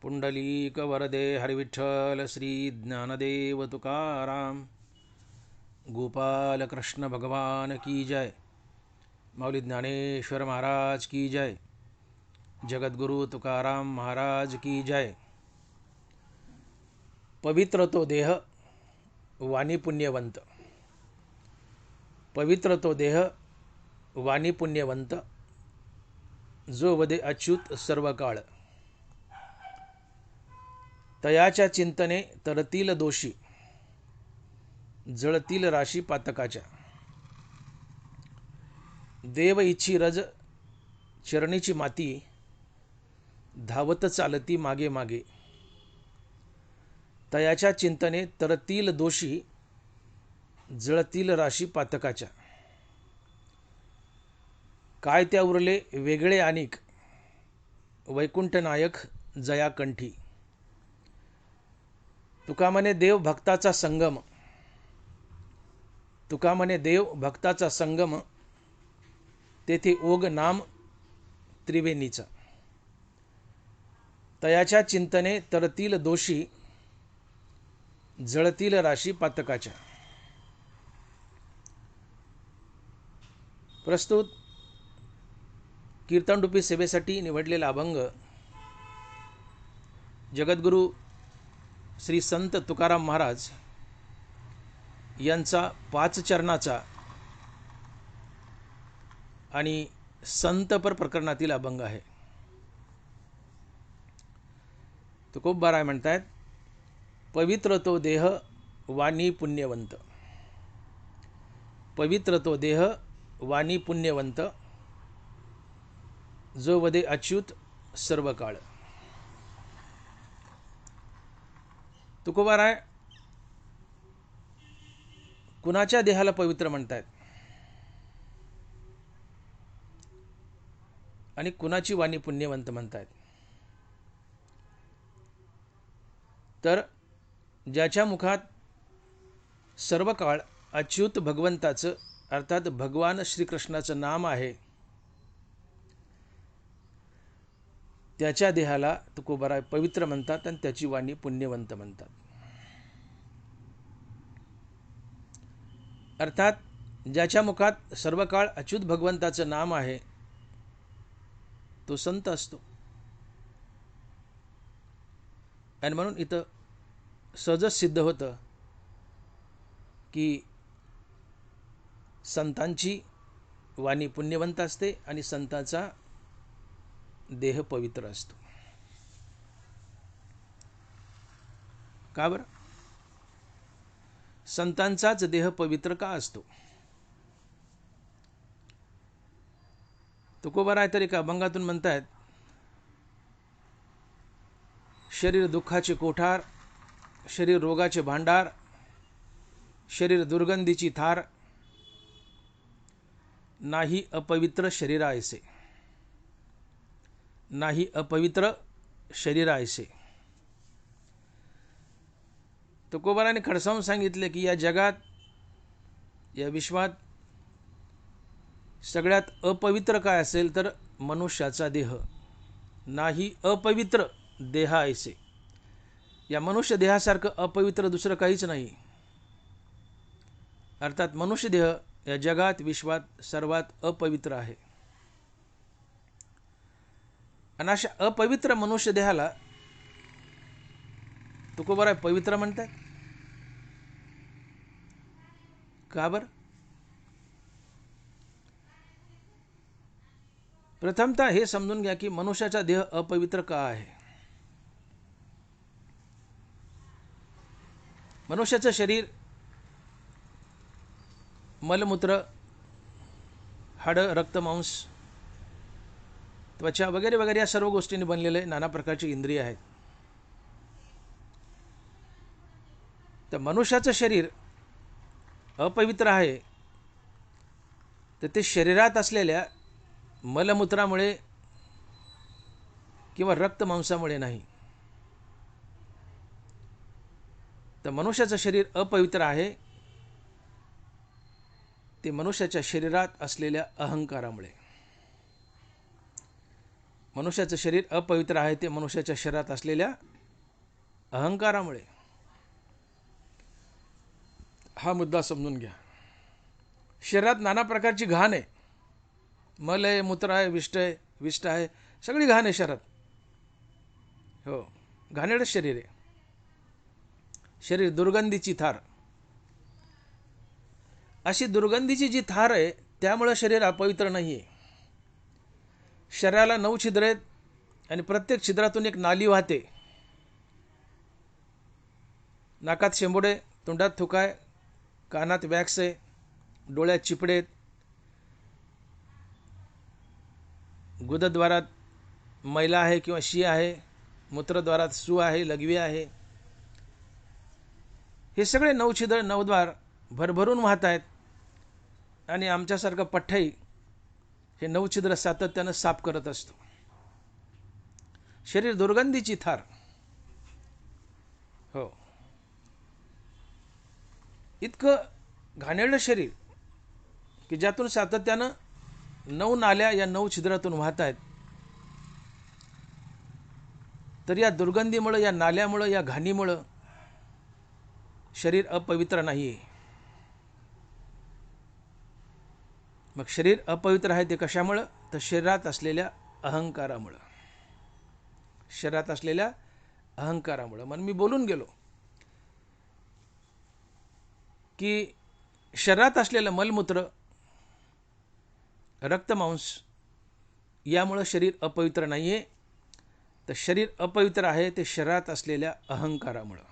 पुंडलीक वरदे हरिविठ्ठल श्री ज्ञानदेव तुकाराम गोपाल कृष्ण भगवान की जय। माऊली ज्ञानेश्वर महाराज की जय। जगद्गुरु तुकाराम महाराज की जय। पवित्र तो देह वाणी पुण्यवंत, पवित्र तो देह वाणी पुण्यवंत, जो वदे अच्युत सर्व काळ। तयाच्या चिंतने तरतील दोषी, जळतील राशी पातकाच्या। देव इच्छी रज चरणीची माती, धावत चालती मागे मागे। तयाच्या चिंतने तरतील दोषी, जळतील राशी पातकाच्या। काय त्या उरले वेगळे अनिक, वैकुंठ नायक जया कंठी। तुका म्हणे देव भक्ताचा संगम, तुका म्हणे देव भक्ताचा संगम, तेथे ओग नाम त्रिवेणीचा। तयाच्या चिंतने तरतील दोषी, जळतील राशी पातकाच्या। प्रस्तुत कीर्तनरूपी सेवेसाठी निवडलेला अभंग जगद्गुरु श्री संत तुकाराम महाराज यांचा 5 चरणाचा आणि संतपर प्रकरणातील अभंग आहे। तुकोबाराय म्हणतात, पवित्र तो देह वाणी पुण्यवंत, पवित्र तो देह वाणी पुण्यवंत, जो वदे अच्युत सर्व काळ। तुकोबाराय कुणाच्या देहाला पवित्र म्हणतायत आणि कुणाची वाणी पुण्यवंत म्हणतायत? तर ज्याच्या मुखात सर्व काळ अच्युत भगवंताचं अर्थात भगवान श्रीकृष्णाचं नाम आहे, त्याच्या देहाला तुकोबाराय पवित्र म्हणतात आणि त्याची वाणी पुण्यवंत म्हणतात। अर्थात ज्याच्या मुखात सर्व काळ अच्युत भगवंताचं नाम आहे तो संत असतो। आणि म्हणून इथं सहजच सिद्ध होतं की संतांची वाणी पुण्यवंत असते आणि संतांचा देह पवित्र असतो। का बरं? संतांचाच देह पवित्र का असतो? तुकोबाराय तरी का अभंगातून म्हणतायत, शरीर दुःखाचे कोठार, शरीर रोगाचे भांडार, शरीर दुर्गंधीची थार, नाही अपवित्र शरीरा ऐसे, नाही अपवित्र शरीरा ऐसे। तुकोबाराने खडसावून सांगितले की या जगात, या विश्वात सगळ्यात अपवित्र काय असेल तर मनुष्याचा देह, नाही अपवित्र देहा ऐसे। या मनुष्य देहासारखं अपवित्र दुसरं काहीच नाही। अर्थात मनुष्य देह या जगात विश्वात सर्वात अपवित्र आहे। आणि अशा अपवित्र मनुष्य देहाला तुकोबाराय पवित्र म्हणतात का बरं? प्रथमतः हे समजून घ्या की मनुष्याचा देह अपवित्र का आहे। मनुष्याचं शरीर मलमूत्र, हाड, रक्त, मांस, त्वचा वगैरे वगैरे या सर्व गोष्टींनी बनलेले नाना प्रकारची इंद्रिय आहेत। तर मनुष्याचं शरीर अपवित्र आहे तर ते शरीरात असलेल्या मलमूत्रामुळे किंवा रक्त मांसामुळे नाही। तर मनुष्याचं शरीर अपवित्र आहे ते मनुष्याच्या शरीरात असलेल्या अहंकारामुळे। मनुष्याचं शरीर अपवित्र आहे ते मनुष्याच्या शरीरात असलेल्या अहंकारामुळे. हा मुद्दा समजून घ्या. शरीरात नाना प्रकारची घाण आहे. मल आहे, मूत्र आहे, विष्ट आहे, सगळी घाण आहे शरीरात. हो, घाणेरडं शरीर आहे. शरीर दुर्गंधीची थार. अशी दुर्गंधीची जी थार आहे त्यामुळं शरीर अपवित्र नाही आहे. शरीराला 9 छिद्र आहेत आणि प्रत्येक छिद्रातून एक नाली वाहते. नाकात शेंबुडे, तोंडात थुकाय, कानात वॅक्स आहे, डोळ्यात चिपडे आहेत, गुदद्वारात मैला आहे किंवा शी आहे, मूत्रद्वारात सू आहे, लघवी आहे. हे सगळे 9 छिद्र 9 द्वार भरभरून वाहत आहेत आणि आमच्यासारखं पठ्ठई हे 9 छिद्र सातत्यानं साफ करत असतो. शरीर दुर्गंधीची थार. हो, इतकं घाणेरडं शरीर की ज्यातून सातत्यानं 9 नाल्या या 9 छिद्रातून वाहत आहेत. तर या दुर्गंधीमुळं, या नाल्यामुळं, या घाणीमुळं शरीर अपवित्र नाही आहे. मग शरीर अपवित्र आहे ते कशामुळं? तर शरीरात असलेल्या अहंकारामुळं. शरीरात असलेल्या अहंकारामुळं. मग मी बोलून गेलो की शरीरात असलेलं मलमूत्र, रक्तमांस यामुळं शरीर अपवित्र नाही आहे. तर शरीर अपवित्र आहे ते शरीरात असलेल्या अहंकारामुळं.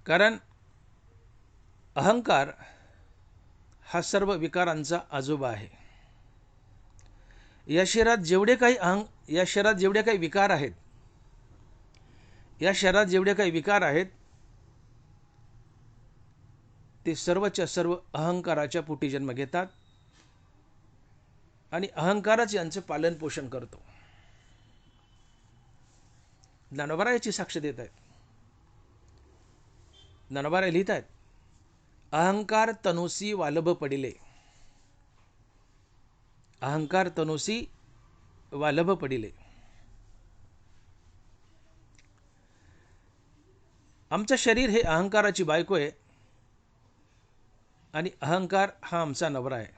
कारण अहंकार हा सर्व विकारांचा आजोबा आहे. या शरीरात जेवढे काही विकार आहेत, या शरीरात जेवढे काही विकार आहेत ते सर्वच्या सर्व अहंकाराच्या पोटी जन्म घेतात आणि अहंकारच यांचं पालन पोषण करतो. ज्ञानोबा याची साक्ष देत आहेत. ज्ञानोबा लिहित आहेत, अहंकार तनुसी वालभ पडिले. अहंकार तनुसी वालभ पडिले. आमचं शरीर हे अहंकाराची बायको आहे आणि अहंकार हा आमचा नवरा आहे.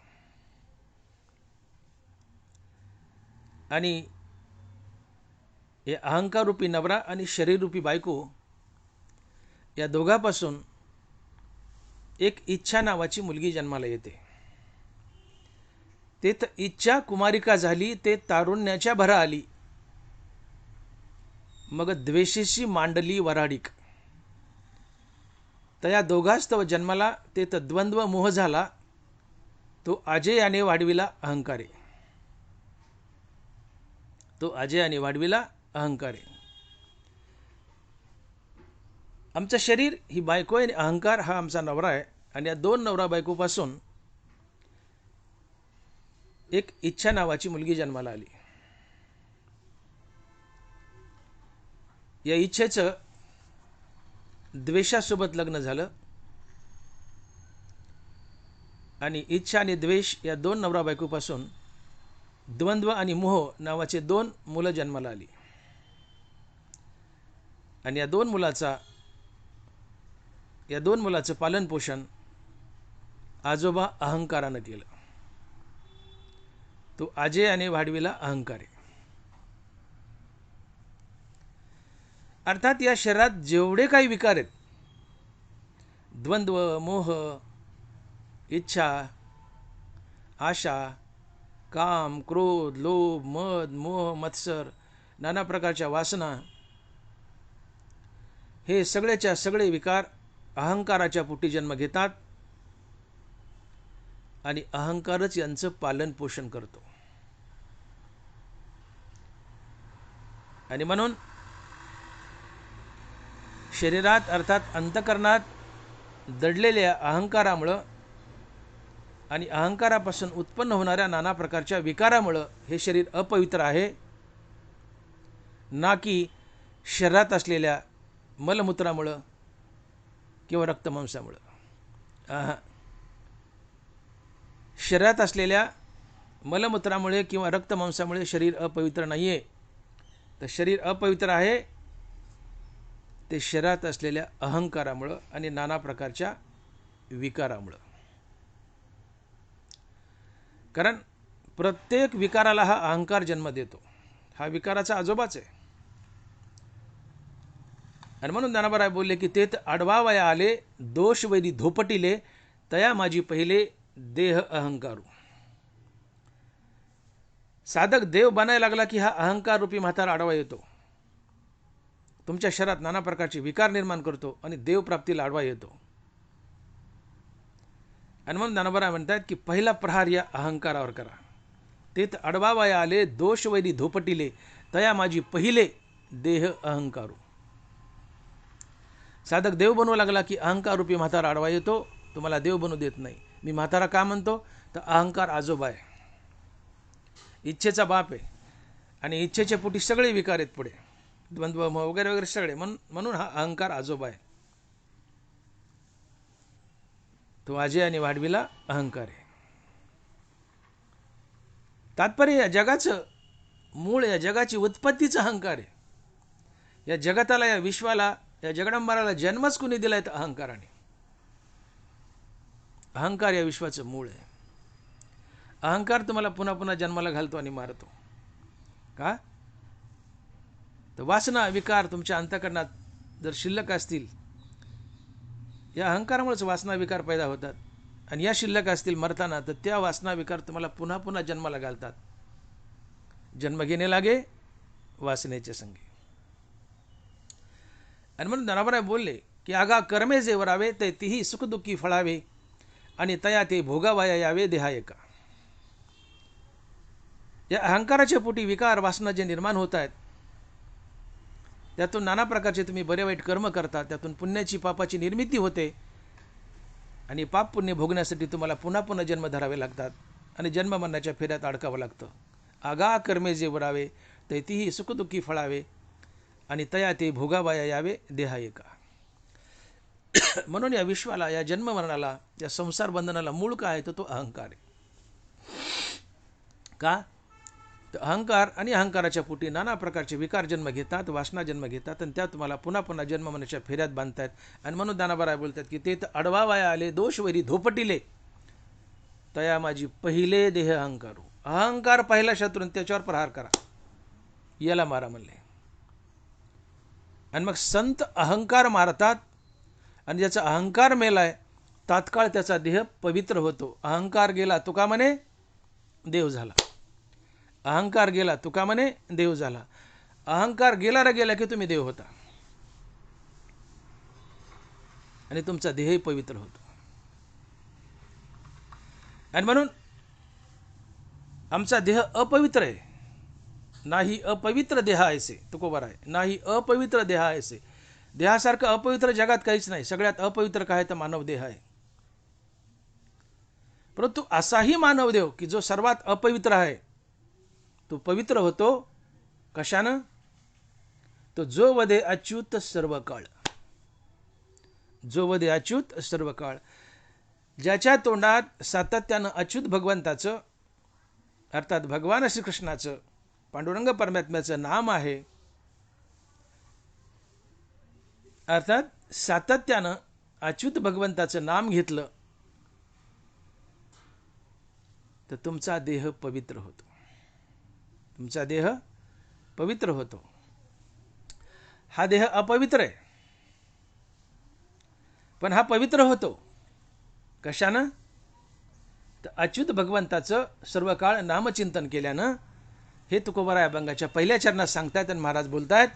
आणि हे अहंकार रूपी नवरा आणि शरीर रूपी बायको या दोघांपासून एक इच्छा नावाची मुलगी जन्माला येते. ते इच्छा कुमारिका झाली, ते तारुण्याच्या भरा आली. मग द्वेषेशी मांडली वराडिक. तर या दोघास्तव जन्माला ते द्वंद्व मोह झाला, तो अजयाने वाढविला अहंकारे. तो अजयाने वाढविला अहंकारे. आमचं शरीर ही बायको आहे आणि अहंकार हा आमचा नवरा आहे. आणि या 2 नवरा बायकोपासून एक इच्छा नावाची मुलगी जन्माला आली. या इच्छेचं द्वेषासोबत लग्न झालं आणि इच्छा आणि द्वेष या 2 नवरा बायकोपासून द्वंद्व आणि मोह नावाचे 2 मुलं जन्माला आली. आणि या 2 मुलाचं पालन पोषण आजोबा अहंकारानं केलं. तो अजयाने वाढविला अहंकारे. अर्थात या शरीरात जेवढे काही विकार आहेत, द्वंद्व, मोह, इच्छा, आशा, काम, क्रोध, लोभ, मद, मोह, मत्सर, नाना प्रकारच्या वासना, हे सगळेच्या सगळे विकार अहंकाराच्या पोटी जन्म घेतात आणि अहंकारच यांचं पालन पोषण करतो. आणि म्हणून शरीरात अर्थात अंतःकरणात दडलेल्या अहंकारामुळं आणि अहंकारापासून उत्पन्न होणाऱ्या नाना प्रकारच्या विकारामुळं हे शरीर अपवित्र आहे, ना की शरीरात असलेल्या मलमूत्रामुळं किंवा रक्तमांसामुळं. शरीरात असलेल्या मलमूत्रामुळे किंवा रक्तमांसामुळे शरीर अपवित्र नाही आहे, तर शरीर अपवित्र आहे ते शरीरात असलेल्या अहंकारामुळं आणि नाना प्रकारच्या विकारामुळं. कारण प्रत्येक विकाराला हा अहंकार जन्म देतो. हा विकाराचा आजोबाच आहे. आणि म्हणून ज्ञानोबा बोलले की तेथ आडवावया आले दोष वैरी धोपटिले तया माझी पहिले देह अहंकारू. साधक देव बनायला लागला की हा अहंकार रूपी म्हातारा आडवा येतो, तुमच्या शरीरात नाना प्रकारचे विकार निर्माण करतो आणि देवप्राप्तीला आडवा येतो. आणि म्हणून ज्ञानोबा म्हणतात की पहिला प्रहार या अहंकारावर करा. तेथ आडवावया आले दोष वैरी धोपटिले तया माझी पहिले देह अहंकारू. साधक देव बनवू लागला की अहंकार रूपी म्हातारा आडवा येतो, तुम्हाला देव बनवू देत नाही. मी म्हातारा का म्हणतो तर अहंकार आजोबा आहे, इच्छेचा बाप आहे आणि इच्छेच्या पोटी सगळे विकार आहेत पुढे, द्वंद्व वगैरे वगैरे सगळे. म्हणून हा अहंकार आजोबा आहे. तो अजय आणि वाढवीला अहंकार आहे. तात्पर्य या जगाचं मूळ, या जगाची उत्पत्तीच अहंकार आहे. या जगताला, या विश्वाला, या जगदंबाराला जन्मच कुणी दिलाय तर अहंकाराने. अहंकार या विश्वाचं मूळ आहे. अहंकार तुम्हाला पुन्हा पुन्हा जन्माला घालतो आणि मारतो. का तर वासना विकार तुमच्या अंतःकरणात जर शिल्लक असतील, या अहंकारामुळेच वासना विकार पैदा होतात. आणि या शिल्लक असतील मरताना, तर त्या वासना विकार तुम्हाला पुन्हा पुन्हा जन्माला घालतात. जन्म घेणे लागे वासनेचे संगे. आणि म्हणून ज्ञानोबा बोलले की आगा कर्मे जे वरावे ते तीही सुखदुःखी फळावे आणि तया ते भोगावया यावे देहायका. या अहंकाराच्या पोटी विकार वासना जे निर्माण होत आहेत, त्यातून नाना प्रकारचे तुम्ही बरे वाईट कर्म करता, त्यातून पुण्याची पापाची निर्मिती होते आणि पाप पुण्य भोगण्यासाठी तुम्हाला पुन्हा पुन्हा जन्म धरावे लागतात आणि जन्म मरणाच्या फेऱ्यात अडकावं लागतं. आगा कर्मे जे वरावे ते तीही सुखदुःखी फळावे आणि तया ते भोगावया यावे देहायका. म्हणून या विश्वाला, या जन्म मरणाला, या संसार बंधनाला मूळ काय आहे तर तो अहंकार आहे. का तर अहंकार आणि अहंकाराच्या पोटी नाना प्रकारचे विकार जन्म घेतात, वासना जन्म घेतात आणि त्या तुम्हाला पुन्हा पुन्हा जन्म मरणाच्या फेऱ्यात बांधतात. आणि म्हणून ज्ञानोबा बोलतात की ते अडवावया आले दोष वैरी धोपटिले तया माझी पहिले देह अहंकारू. अहंकार पहिला शत्रू, त्याच्यावर प्रहार करा, याला मारा म्हणले. आणि मग संत अहंकार मारतात आणि ज्याचा अहंकार मेलाय तात्काळ त्याचा देह पवित्र होतो. अहंकार गेला तुका म्हणे देव झाला. अहंकार गेला तुका म्हणे देव झाला. अहंकार गेला रे गेला की तुम्ही देव होता आणि तुमचा देहही पवित्र होतो. आणि म्हणून आमचा देह अपवित्र आहे. नाही अपवित्र देह ऐसे, तुकोबार आहे, नाही अपवित्र देह ऐसे. देहासारखं अपवित्र जगात काहीच नाही. सगळ्यात अपवित्र काय तर मानव देह आहे. परंतु असाही मानव देव की जो सर्वात अपवित्र आहे तो पवित्र होतो. कशानं? तो जो वदे अच्युत सर्व काळ. जो वदे अच्युत सर्व काळ. ज्याच्या तोंडात सातत्यानं अच्युत भगवंताचं, अर्थात भगवान श्रीकृष्णाचं, पांडुरंग परमात्म्याचं नाम आहे, अर्थात सातत्यानं अच्युत भगवंताचं नाम घेतलं तर तुमचा देह पवित्र होतो. तुमचा देह पवित्र होतो. हा देह अपवित्र आहे पण हा पवित्र होतो. कशानं? तर अच्युत भगवंताचं सर्व काळ नामचिंतन केल्यानं. हे तुकोबाराय अभंगाच्या पहिल्या चरणात सांगतायत आणि महाराज बोलतायत,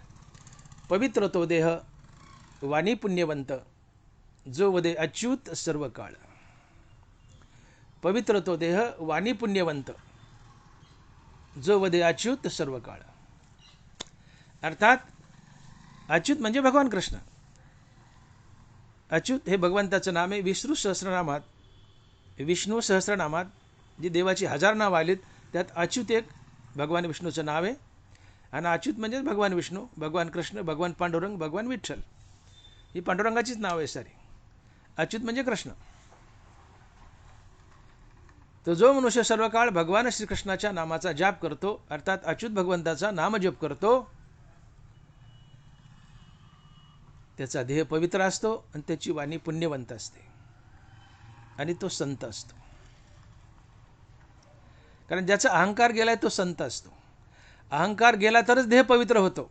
पवित्र तो देह वाणी पुण्यवंत जो वदे अच्युत सर्व काळ. पवित्र तो देह वाणी पुण्यवंत जो वदे अच्युत सर्व काळ. अर्थात अच्युत म्हणजे भगवान कृष्ण. अच्युत हे भगवंताचं नाम आहे. विष्णू सहस्रनामात जी देवाची 1000 नावं आलीत त्यात अच्युत एक भगवान विष्णूचं नाव आहे. आणि अच्युत म्हणजे भगवान विष्णू, भगवान कृष्ण, भगवान पांडुरंग, भगवान विठ्ठल, ही पांडुरंगाचीच नाव आहे सारी. अच्युत म्हणजे कृष्ण. तो जो मनुष्य सर्व काळ भगवान श्रीकृष्णाच्या नामाचा जाप करतो, अर्थात अच्युत भगवंताचा नामजप करतो, त्याचा देह पवित्र असतो आणि त्याची वाणी पुण्यवंत असते आणि तो संत असतो. कारण ज्याचा अहंकार गेलाय तो संत असतो. अहंकार गेला तरच देह पवित्र होतो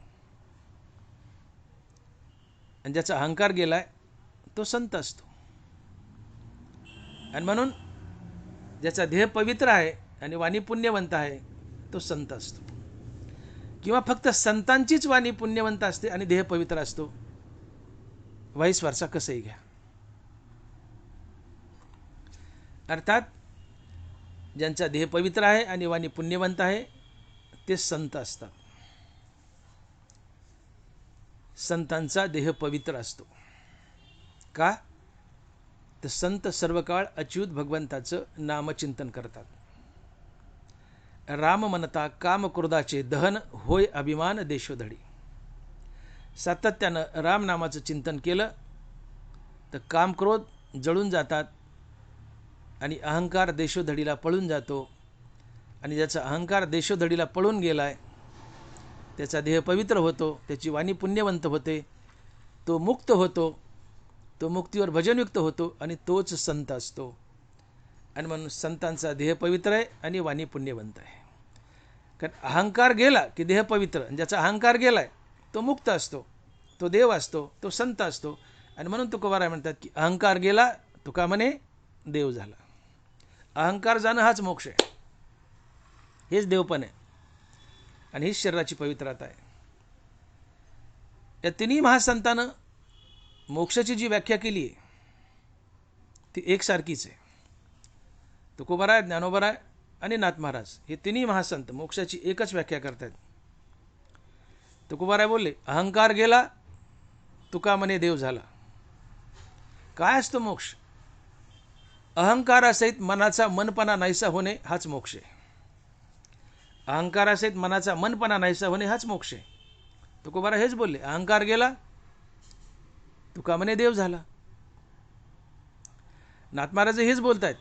आणि ज्याचा अहंकार गेलाय तो संत असतो. आणि म्हणून ज्याचा देह पवित्र आहे आणि वाणी पुण्यवंत आहे तो संत असतो. किंवा फक्त संतांचीच वाणी पुण्यवंत असते आणि देह पवित्र असतो, वाईस वर्षा कसंही घ्या. अर्थात ज्यांचा देह पवित्र आहे आणि वाणी पुण्यवंत आहे ते संत असतात. संतांचा देह पवित्र असतो. का? तर संत सर्व काळ अच्युत भगवंताचं नामचिंतन करतात. राम म्हणता काम क्रोधाचे दहन होय अभिमान देशोधडी. सातत्यानं राम नामाचं चिंतन केलं तर काम क्रोध जळून जातात आणि अहंकार देशोधडीला पळून जातो. आणि ज्याचा अहंकार देशोधडीला पळून गेलाय त्याचा देह पवित्र होतो, त्याची वाणी पुण्यवंत होते, तो मुक्त होतो, तो मुक्तीवर भजनयुक्त होतो आणि तोच संत असतो. आणि म्हणून संतांचा देह पवित्र आहे आणि वाणी पुण्यवंत आहे. कारण अहंकार गेला की देह पवित्र, आणि ज्याचा अहंकार गेलाय तो मुक्त असतो, तो देव असतो, तो संत असतो. आणि म्हणून तुकोबाराय म्हणतात की अहंकार गेला तुका म्हणे देव झाला. अहंकार जाणं हाच मोक्ष आहे, हेच देवपण आहे आणि हीच शरीराची पवित्रता आहे. या तिन्ही महासंतानं मोक्षाची जी व्याख्या केली आहे ती एकसारखीच आहे. तुकोबाराय, ज्ञानोबाराय आणि नाथ महाराज हे तिन्ही महासंत मोक्षाची एकच व्याख्या करतात. तुकोबाराय बोलले अहंकार गेला तुका म्हणे देव झाला. काय असतो मोक्ष? अहंकारासहित मनाचा मनपणा नाहीसा होणे हाच मोक्ष आहे. अहंकारासहित मनाचा मनपणा नाहीसा होणे हाच मोक्ष आहे. तुकोबाराय हेच बोलले अहंकार गेला तुका म्हणे देव झाला. नाथ महाराज हेच बोलतायत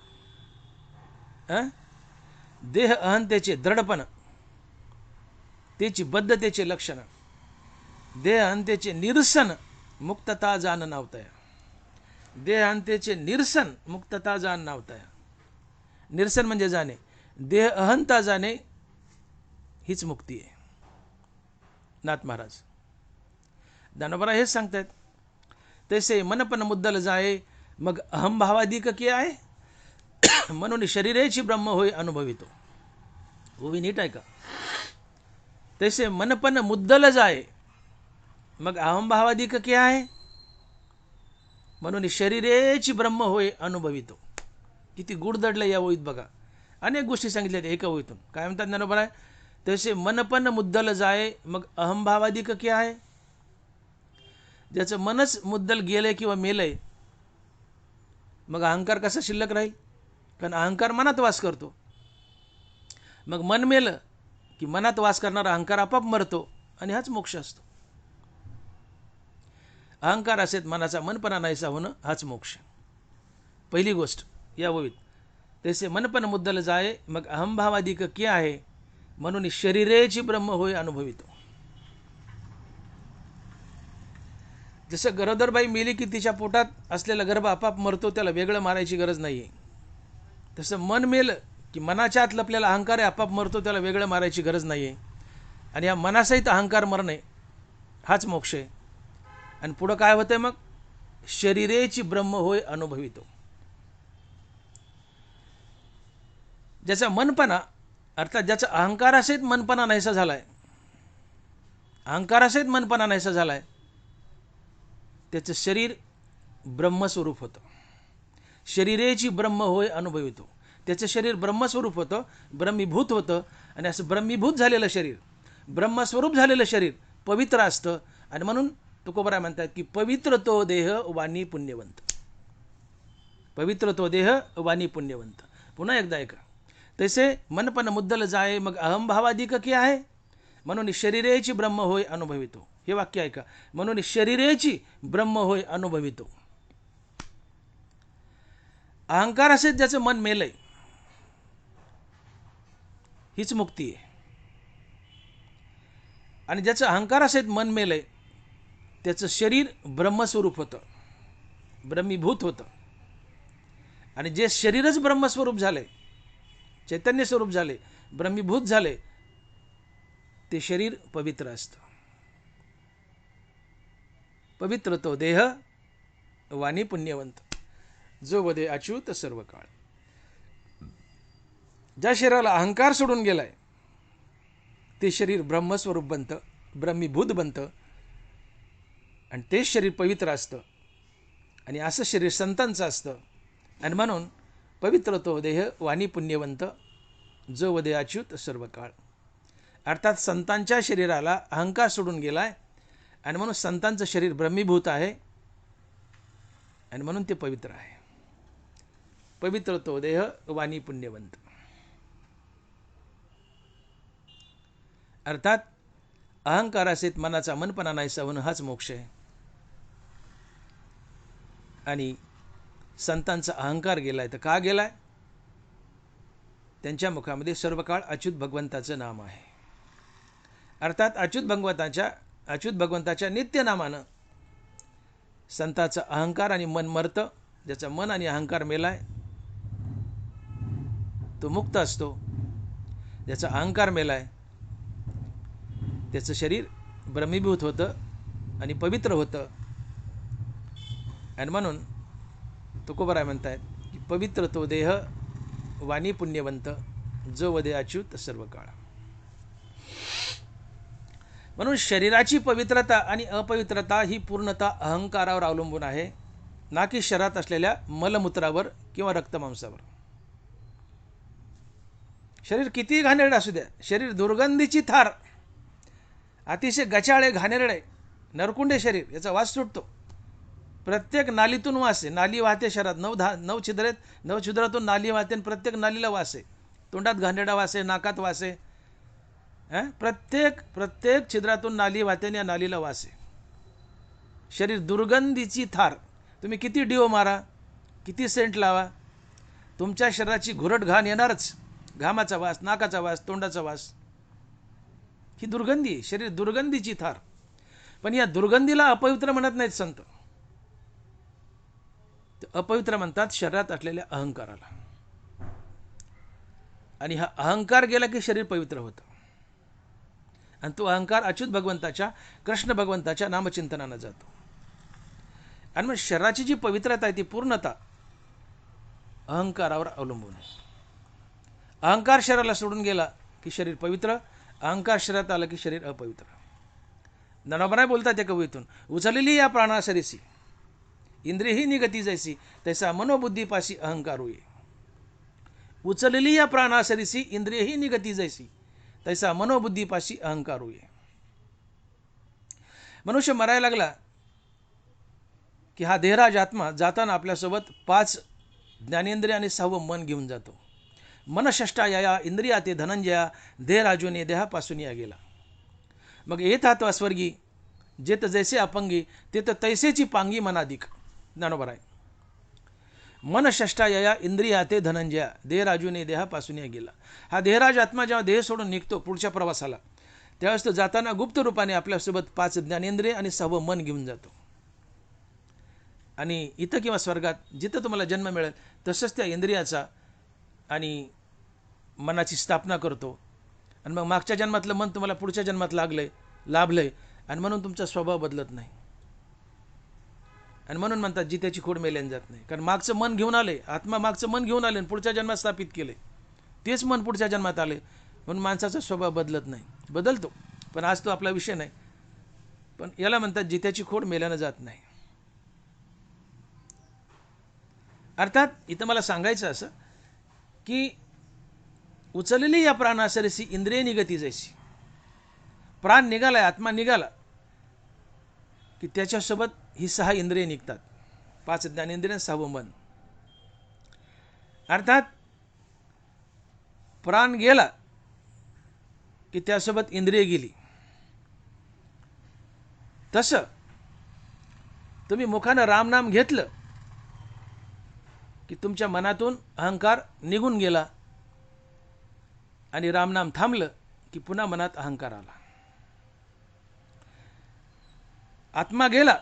देह अहंतेचे दृढपण त्याची बद्धतेचे लक्षण, देह अहंतेचे निरसन मुक्तता जाण नावतया. देह अहंतेचे निरसन मुक्तता जाण नावतया. निरसन म्हणजे जाणे, देह अहंता जाणे हीच मुक्ती आहे. नाथ महाराज ज्ञानोबा हेच सांगतात तैसे मनपन मुद्दल जाये मग अहमभावाधिक के आहे म्हणून शरीरेची ब्रह्म होय अनुभवितो. ओवी नीट आहे का? तैसे मनपन मुद्दल जाये मग अहमभावाधिक के आहे म्हणून शरीरेची ब्रह्म होय अनुभवितो. किती गुढ दडलं या ओळीत बघा. अनेक गोष्टी सांगितल्या एका ओळीतून. काय म्हणतात ज्ञानोबा आहे? तसे मनपन मुद्दल जाये मग अहमभावाधिक के आहे. ज्याचं मनच मुद्दल गेलंय किंवा मेलंय मग अहंकार कसा शिल्लक राहील? कारण अहंकार मनात वास करतो. मग मन मेलं की मनात वास करणारा अहंकार आपाप मरतो आणि हाच मोक्ष असतो. अहंकार असेल मनाचा मनपणा नाहीसा होणं हाच मोक्ष. पहिली गोष्ट या ओवीत तसे मनपन मुद्दल जाये मग अहमभावाधिक के आहे म्हणून शरीरेची ब्रह्म होय अनुभवितो. जसं गरोदरबाई मेली की तिच्या पोटात असलेला गर्भ आपाप मरतो, त्याला वेगळं मारायची गरज नाही आहे. तसं मन मेलं की मनाच्या आत लपलेला अहंकार आहे आपाप मरतो, त्याला वेगळं मारायची गरज नाही आहे. आणि या मनासहित अहंकार मरणे हाच मोक्ष आहे. आणि पुढं काय होतंय मग? शरीरेची ब्रह्म होय अनुभवितो. ज्याचा मनपणा अर्थात ज्याचा अहंकारासहित मनपणा नाहीसा झालाय, अहंकारासहित मनपणा नाहीसा झालाय, त्याचं शरीर ब्रह्मस्वरूप होतं. शरीरेची ब्रह्म होय अनुभवितो. त्याचं शरीर ब्रह्मस्वरूप होतं, ब्रह्मीभूत होतं. आणि असं ब्रह्मीभूत झालेलं शरीर, ब्रह्मस्वरूप झालेलं शरीर पवित्र असतं. आणि म्हणून तुकोबाराय म्हणतात की पवित्र तो देह वाणी पुण्यवंत. पवित्र तो देह वाणी पुण्यवंत. पुन्हा एकदा ऐका. तसे मनपन मुद्दल जाये मग अहमभावाधिक के आहे म्हणून शरीरेची ब्रह्म होय अनुभवितो. हे वाक्य ऐका. म्हणून शरीरेची ब्रह्म होय अनुभवितो. अहंकार असेल ज्याचं मन मेलंय हीच मुक्ती आहे. आणि ज्याचं अहंकार असेल मन मेलय त्याचं शरीर ब्रह्मस्वरूप होतं, ब्रह्मीभूत होतं. आणि जे शरीरच ब्रह्मस्वरूप झाले, चैतन्य स्वरूप झाले, ब्रह्मीभूत झाले, ते शरीर पवित्र असतं. पवित्र तो देह वाणी पुण्यवंत, जो वदे अच्युत सर्व काळ. ज्या शरीराला अहंकार सोडून गेलाय ते शरीर ब्रह्मस्वरूप बनतं, ब्रह्मीभूत बनतं, आणि तेच शरीर पवित्र असतं. आणि असं शरीर संतांचं असतं. आणि म्हणून पवित्र तो देह वाणी पुण्यवंत, जो वदे अच्युत सर्व काळ. अर्थात संतांच्या शरीराला अहंकार सोडून गेलाय आणि म्हणून संतांचं शरीर ब्रह्मीभूत आहे आणि म्हणून ते पवित्र आहे. पवित्र तो देह वाणी पुण्यवंत. अर्थात अहंकारासेत मनाचा मनपणा नाहीसा होणं हाच मोक्ष आहे. आणि संतांचा अहंकार गेलाय तर का गेलाय? त्यांच्या मुखामध्ये सर्व काळ अच्युत भगवंताचं नाम आहे. अर्थात अच्युत भगवंताच्या नित्य नामानं संताचा अहंकार आणि मन मरतं. ज्याचा मन आणि अहंकार मेलाय तो मुक्त असतो. ज्याचा अहंकार मेलाय त्याचं शरीर ब्रह्मीभूत होतं आणि पवित्र होतं. आणि म्हणून तुकोबाराय म्हणतायत की पवित्र तो देह वाणी पुण्यवंत, जो वदे अच्युत सर्व काळ. म्हणून शरीराची पवित्रता आणि अपवित्रता ही पूर्णतः अहंकारावर अवलंबून आहे, ना की शरीरात असलेल्या मलमूत्रावर किंवा रक्तमांसावर. शरीर किती घाणेरडे असू द्या, शरीर दुर्गंधीची थार, अतिशय गचाळे घाणेरडे नरकुंडे शरीर, याचा वास सुटतो. प्रत्येक नालीतून वास आहे. नाली वाहते शरीरात, 9 छिद्र आहेत, 9 छिद्रातून नाली वाहते आणि प्रत्येक नालीला वास आहे. तोंडात घाणेरडा वास आहे, नाकात वास आहे. प्रत्येक छिद्रातून नाली वाहते आणि या नालीला वास आहे. शरीर दुर्गंधीची थार. तुम्ही किती डिओ मारा, किती सेंट लावा, तुमच्या शरीराची घुरट घाण येणारच. घामाचा वास, नाकाचा वास, तोंडाचा वास, ही दुर्गंधी. शरीर दुर्गंधीची थार. पण या दुर्गंधीला अपवित्र म्हणत नाहीत संत. अपवित्र म्हणतात शरीरात असलेल्या अहंकाराला. आणि हा अहंकार गेला की शरीर पवित्र होतं. आणि तो अहंकार अच्युत भगवंताच्या, कृष्ण भगवंताच्या नामचिंतनानं जातो. आणि मग शरीराची जी पवित्रता आहे ती पूर्णतः अहंकारावर अवलंबून आहे. अहंकार शरीराला सोडून गेला की शरीर पवित्र, अहंकार शरीरात आला की शरीर अपवित्र. ज्ञानोबराय बोलतात त्या कवितून, उचलली या प्राणासरीसी इंद्रिय ही निगती जैसी, तैसा मनोबुद्धीपाशी अहंकार होई. उचलली या प्राणासरीसी इंद्रिय ही निगती जैसी, तैसा मनोबुद्धीपाशी अहंकार होई. मनुष्य मरायला लागला की हा देहराज आत्मा जाताना आपल्यासोबत 5 ज्ञानेंद्रिय आणि 6वं मन घेऊन जातो. मनषष्टा या इंद्रिया ते धनंजया, देहराजूने देहापासून या गेला. मग येत हात स्वर्गी, जेत जैसे अपंगी, तेत तैसेची पांगी मनाधिक. ज्ञानोबराय. मनषष्टा या इंद्रिया ते धनंजया, देहराजूने देहापासून या गेला. हा देहराज आत्मा जेव्हा देह सोडून निघतो पुढच्या प्रवासाला, त्यावेळेस तो जाताना गुप्त रूपाने आपल्यासोबत 5 ज्ञानेंद्रिय आणि 6वं मन घेऊन जातो. आणि इथं किंवा स्वर्गात जिथं तुम्हाला जन्म मिळेल तसंच त्या इंद्रियाचा आणि मनाची स्थापना करतो. आणि मग मागच्या जन्मातलं मन तुम्हाला पुढच्या जन्मात लाभलंय आणि म्हणून तुमचा स्वभाव बदलत नाही. आणि म्हणून म्हणतात जित्याची खोड मेल्याने जात नाही. कारण मागचं मन घेऊन आले, आत्मा मागचं मन घेऊन आले आणि पुढच्या जन्मात स्थापित केले. तेच मन पुढच्या जन्मात आले म्हणून माणसाचा स्वभाव बदलत नाही. बदलतो, पण आज तो आपला विषय नाही. पण याला म्हणतात जित्याची खोड मेल्यानं जात नाही. अर्थात इथं मला सांगायचं असं की उचलली या प्राणासरसी इंद्रिय निगती जैसी. प्राण निघालाय, आत्मा निघाला की त्याच्यासोबत ही 6 इंद्रिय निघतात. 5 ज्ञानेंद्रिय, 6वं मन. अर्थात प्राण गेला की त्यासोबत इंद्रिय गेली. तसं तुम्ही मुखानं रामनाम घेतलं की तुमच्या मनातून अहंकार निघून गेला आणि रामनाम थांबलं की पुन्हा मनात अहंकार आला. आत्मा गेला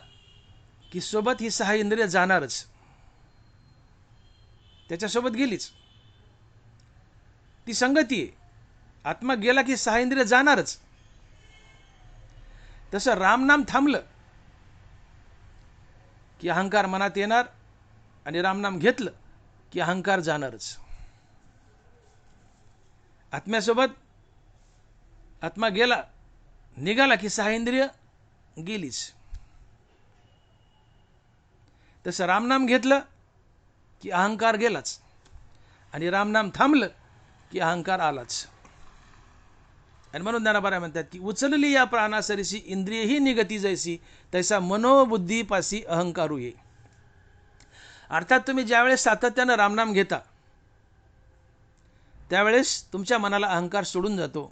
की सोबत ही 6 इंद्रिय जाणारच, त्याच्यासोबत गेलीच, ती संगती आहे. आत्मा गेला की 6 इंद्रिय जाणारच. तसं रामनाम थांबलं की अहंकार मनात येणार आणि रामनाम घेतलं की अहंकार जाणारच. आत्म्यासोबत आत्मा गेला, निघाला की 6 इंद्रिय गेलीच. तसं रामनाम घेतलं की अहंकार गेलाच आणि रामनाम थांबलं की अहंकार आलाच. आणि म्हणून ज्ञानोबा म्हणतात की उचलली या प्राणासरीसी इंद्रिय ही निगती जैसी तैसा मनोबुद्धीपासी अहंकारू ये. अर्थात तुम्ही ज्यावेळेस सातत्यानं रामनाम घेता त्यावेळेस तुमच्या मनाला अहंकार सोडून जातो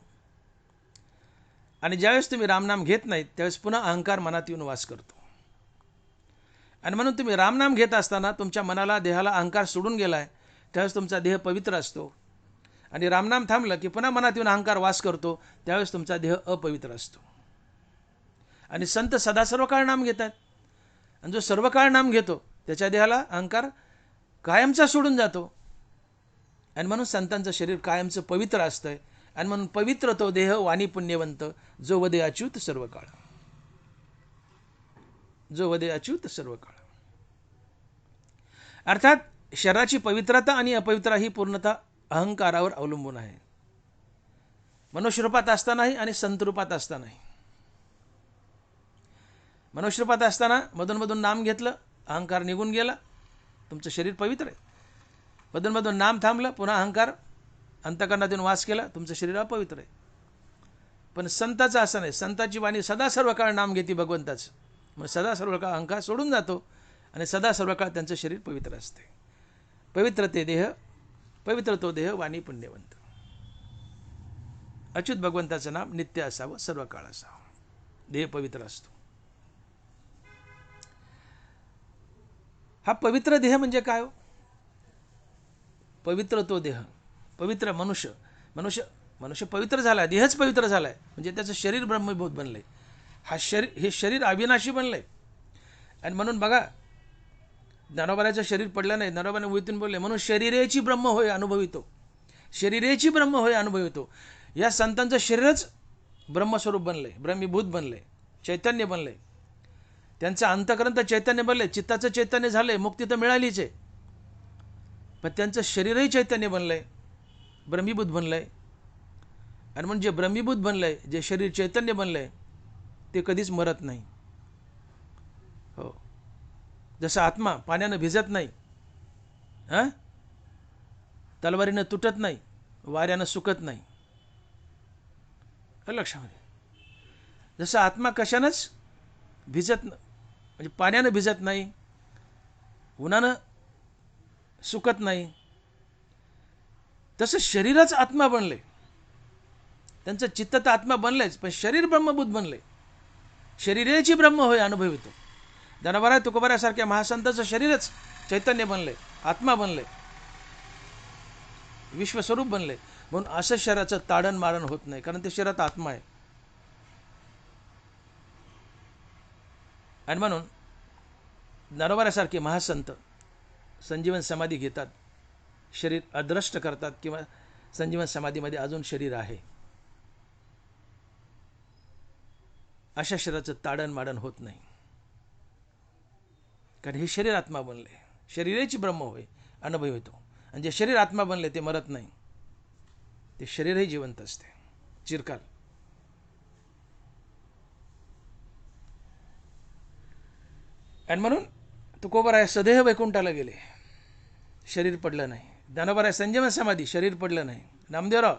आणि ज्यावेळेस तुम्ही रामनाम घेत नाहीत त्यावेळेस पुन्हा अहंकार मनात येऊन वास करतो. आणि म्हणून तुम्ही रामनाम घेत असताना तुमच्या मनाला देहाला अहंकार सोडून गेलाय त्यावेळेस तुमचा देह पवित्र असतो आणि रामनाम थांबलं की पुन्हा मनात येऊन अहंकार वास करतो त्यावेळेस तुमचा देह अपवित्र असतो. आणि संत सदा सर्व काळ नाम घेतात आणि जो सर्व काळ नाम घेतो त्याच्या देहाला अहंकार कायमचा सोडून जातो आणि म्हणून संतांचं शरीर कायमचं पवित्र असतंय. आणि म्हणून पवित्र तो देह वाणी पुण्यवंत जो वदे अच्युत सर्व काळ, जो वदे अच्युत सर्व काळ. अर्थात शरीराची पवित्रता आणि अपवित्रता ही पूर्णतः अहंकारावर अवलंबून आहे. मनुष्य रूपात असतानाही आणि संत रूपात असतानाही. मनुष्य रूपात असताना मधून मधून नाम घेतलं, अहंकार निघून गेला, तुमचं शरीर पवित्र आहे. मधून मधून नाम थांबलं, पुन्हा अहंकार अंतःकरणातून वास केला, तुमचं शरीर अपवित्र आहे. पण संताचं असं नाही. संताची वाणी सदा सर्व काळ नाम घेते भगवंताचं, मग सदा सर्व काळ अहंकार सोडून जातो आणि सदा सर्व काळ त्यांचं शरीर पवित्र असते. पवित्र ते देह, पवित्र तो देह वाणी पुण्यवंत. अच्युत भगवंताचं नाम नित्य असावं, सर्व काळ असावं, देह पवित्र असतो. हा पवित्र देह म्हणजे काय हो? पवित्र तो देह, पवित्र मनुष्य. मनुष्य पवित्र झालाय, देहच पवित्र झालाय म्हणजे त्याचं शरीर ब्रह्मभूत बनलंय. हे शरीर अविनाशी बनलंय. आणि म्हणून बघा, ज्ञानोबाचं शरीर पडलं नाही, ज्ञानोबाने उभीतून बोलले म्हणून शरीरेची ब्रह्म होय अनुभवितो, शरीरेची ब्रह्म होय अनुभवितो. या संतांचं शरीरच ब्रह्मस्वरूप बनलंय, ब्रह्मीभूत बनलंय, चैतन्य बनलंय. त्यांचं अंतःकरण तर चैतन्य बनलंय, चित्ताचं चैतन्य झालंय, मुक्ती तर मिळालीच आहे, पण त्यांचं शरीरही चैतन्य बनलंय, ब्रह्मीभूत बनलंय. आणि म्हणून जे ब्रह्मीभूत बनलंय, जे शरीर चैतन्य बनलंय ते कधीच मरत नाही. हो, जसं आत्मा पाण्यानं भिजत नाही, तलवारीनं तुटत नाही, वाऱ्यानं सुकत नाही. लक्षामध्ये, जसं आत्मा कशानंच भिजत म्हणजे पाण्यानं भिजत नाही, उन्हानं सुकत नाही, तसं शरीरच आत्मा बनले. त्यांचं चित्त तर आत्मा बनलंयच, पण शरीर ब्रह्मभूत बनले. शरीरेची ब्रह्म होय अनुभवितो. ज्ञानोबा तुकोबारासारख्या महासंतांचं शरीरच चैतन्य बनले, आत्मा बनले, विश्वस्वरूप बनले. म्हणून असं शरीराचं ताडण मारण होत नाही, कारण ते शरीरात आत्मा आहे. आणि म्हणून ज्ञानोबारासारखे महासंत संजीवन समाधी घेतात, शरीर अदृष्ट करतात किंवा संजीवन समाधीमध्ये अजून शरीर आहे. अशा शरीराचं ताडण माडण होत नाही, कारण हे शरीर आत्मा बनले. शरीराची ब्रह्म होय अनुभवितो. आणि जे शरीर आत्मा बनले ते मरत नाही, ते शरीरही जिवंत असते चिरकाल. आणि म्हणून तुकोबाराय सदेह वैकुंठाला गेले, शरीर पडलं नाही. ज्ञानोबाराय संजीवन समाधी, शरीर पडलं नाही. नामदेवराव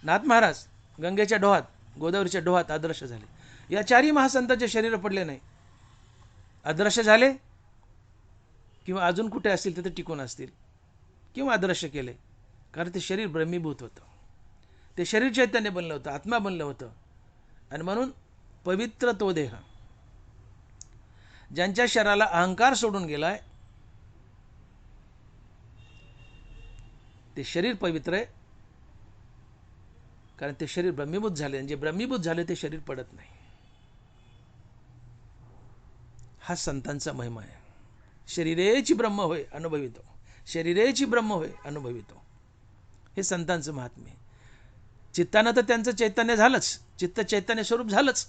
नाथ महाराज गंगेच्या डोहात, गोदावरीच्या डोहात अदृश्य झाले. या चारही महासंतांचे शरीर पडले नाही, अदृश्य झाले किंवा अजून कुठे असतील तिथे टिकून असतील किंवा अदृश्य केले, कारण ते शरीर ब्रह्मीभूत होतं, ते शरीर चैतन्य बनलं होतं, आत्मा बनलं होतं. आणि म्हणून पवित्र तो देह, ज्यांच्या शरीराला अहंकार सोडून गेलाय ते शरीर पवित्र आहे कारण ते शरीर ब्रह्मीभूत झाले, आणि जे ब्रह्मीभूत झाले ते शरीर पडत नाही. हा संतांचा महिमा आहे. शरीरेची ब्रह्म होय अनुभवितो, शरीरेची ब्रह्म होय अनुभवितो. हे संतांचं महात्म्य. चित्तानं तर त्यांचं चैतन्य झालंच, चित्त चैतन्य स्वरूप झालंच,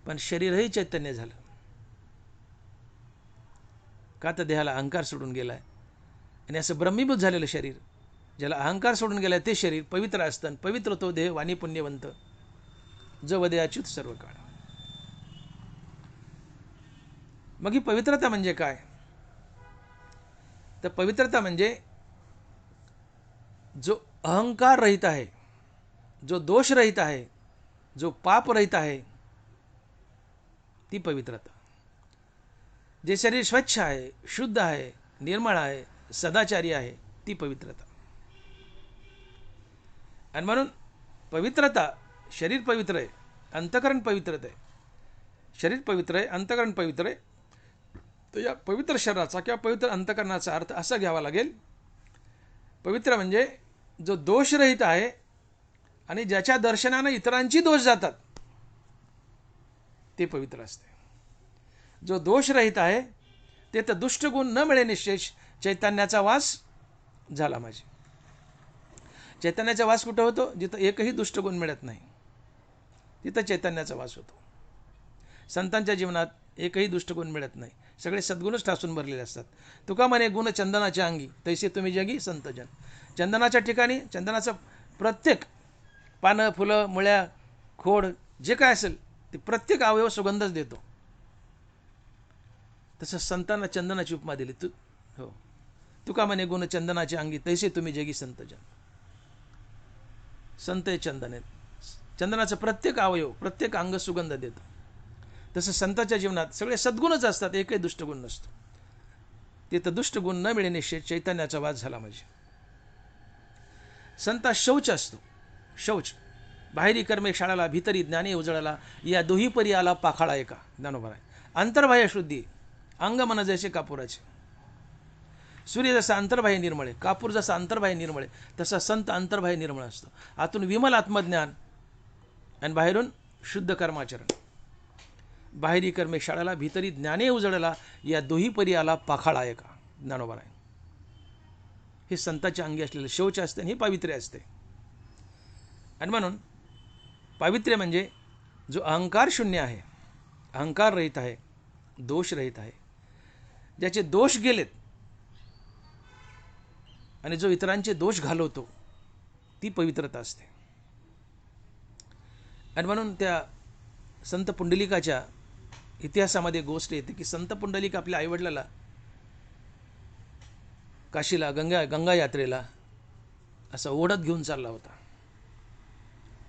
पण शरीरही चैतन्य झालं. का तर देहाला अहंकार सोडून गेलाय, आणि असं ब्रह्मीभूत झालेलं शरीर, ज्याला अहंकार सोडून गेलाय ते शरीर पवित्र असतं. पवित्र तो देह वाणी पुण्यवंत, जो वदे अच्युत सर्व काळ. मग ही पवित्रता म्हणजे काय? तर पवित्रता म्हणजे जो अहंकार रहित आहे, जो दोष रहित आहे, जो पाप रहित आहे, ती पवित्रता. जे शरीर स्वच्छ आहे, शुद्ध आहे, निर्मळ आहे, सदाचारी आहे, ती पवित्रता. आणि म्हणून पवित्रता, शरीर पवित्र आहे, अंतःकरण पवित्र आहे. शरीर पवित्र आहे, अंतःकरण पवित्र आहे. तर या पवित्र शरीराचा किंवा पवित्र अंतःकरणाचा अर्थ असा घ्यावा लागेल, पवित्र म्हणजे जो दोषरहित आहे आणि ज्याच्या दर्शनानं इतरांची दोष जातात, ते पवित्र असते. जो दोषरहित आहे ते तर दुष्टगुण न मिळे निशेष चैतन्याचा वास झाला माझे. चैतन्याचा वास कुठं होतो? जिथं एकही दुष्टगुण मिळत नाही, तिथं चैतन्याचा वास होतो. संतांच्या जीवनात एकही दुष्टगुण मिळत नाही, सगळे सद्गुणच ठासून भरलेले असतात. तुका म्हणे गुण चंदनाच्या अंगी, तैसे तुम्ही जगी संतजन. चंदनाच्या ठिकाणी चंदनाचं प्रत्येक पानं, फुलं, मुळ्या, खोड जे काय असेल ते प्रत्येक अवयव सुगंधच देतो. तसं संतांना चंदनाची उपमा दिली. तुका म्हणे गुण चंदनाच्या अंगी, तैसे तुम्ही जगी संतजन. संत हे चंदन आहेत. चंदनाचं प्रत्येक अवयव, प्रत्येक अंग सुगंध देतो. तसं संतांच्या जीवनात सगळे सद्गुणच असतात, एकही दुष्टगुण नसतो. तिथं दुष्टगुण न मिळे निश्चित चैतन्याचा वास झाला म्हणजे. संता शौच असतो. शौच बाहेरी कर्मे शाळाला, भीतरी ज्ञाने उजळाला, या दोही परी आला पाखाळा एका. ज्ञानोबा आहे. अंतर्बाह्य शुद्धी, अंग मन जैसे कापुराचे. सूर्य जसा अंतर्बाह्य निर्मळ आहे, कापूर जसा अंतर्बाह्य निर्मळ आहे, तसा संत अंतर्बाह्य निर्मळ असतो. आतून विमल आत्मज्ञान आणि बाहेरून शुद्ध कर्माचरण. बाहेरी कर्मे शाळाला, भीतरी ज्ञाने उजळला, या दोही परी आला पाखाळा एका. ज्ञानोबा आहे. हे संतांच्या अंगी असलेलं शौच असते आणि हे पावित्र्य असते. आणि म्हणून पावित्र्य म्हणजे जो अहंकार शून्य आहे, अहंकार रहित आहे, दोष रहित आहे, ज्याचे दोष गेलेत आणि जो इतरांचे दोष घालवतो, ती पवित्रता असते. आणि म्हणून त्या संत पुंडलिकाच्या इतिहासामध्ये गोष्ट येते की संत पुंडलिक आपल्या आईवडिलाला काशीला गंगा यात्रेला असा ओढत घेऊन चालला होता.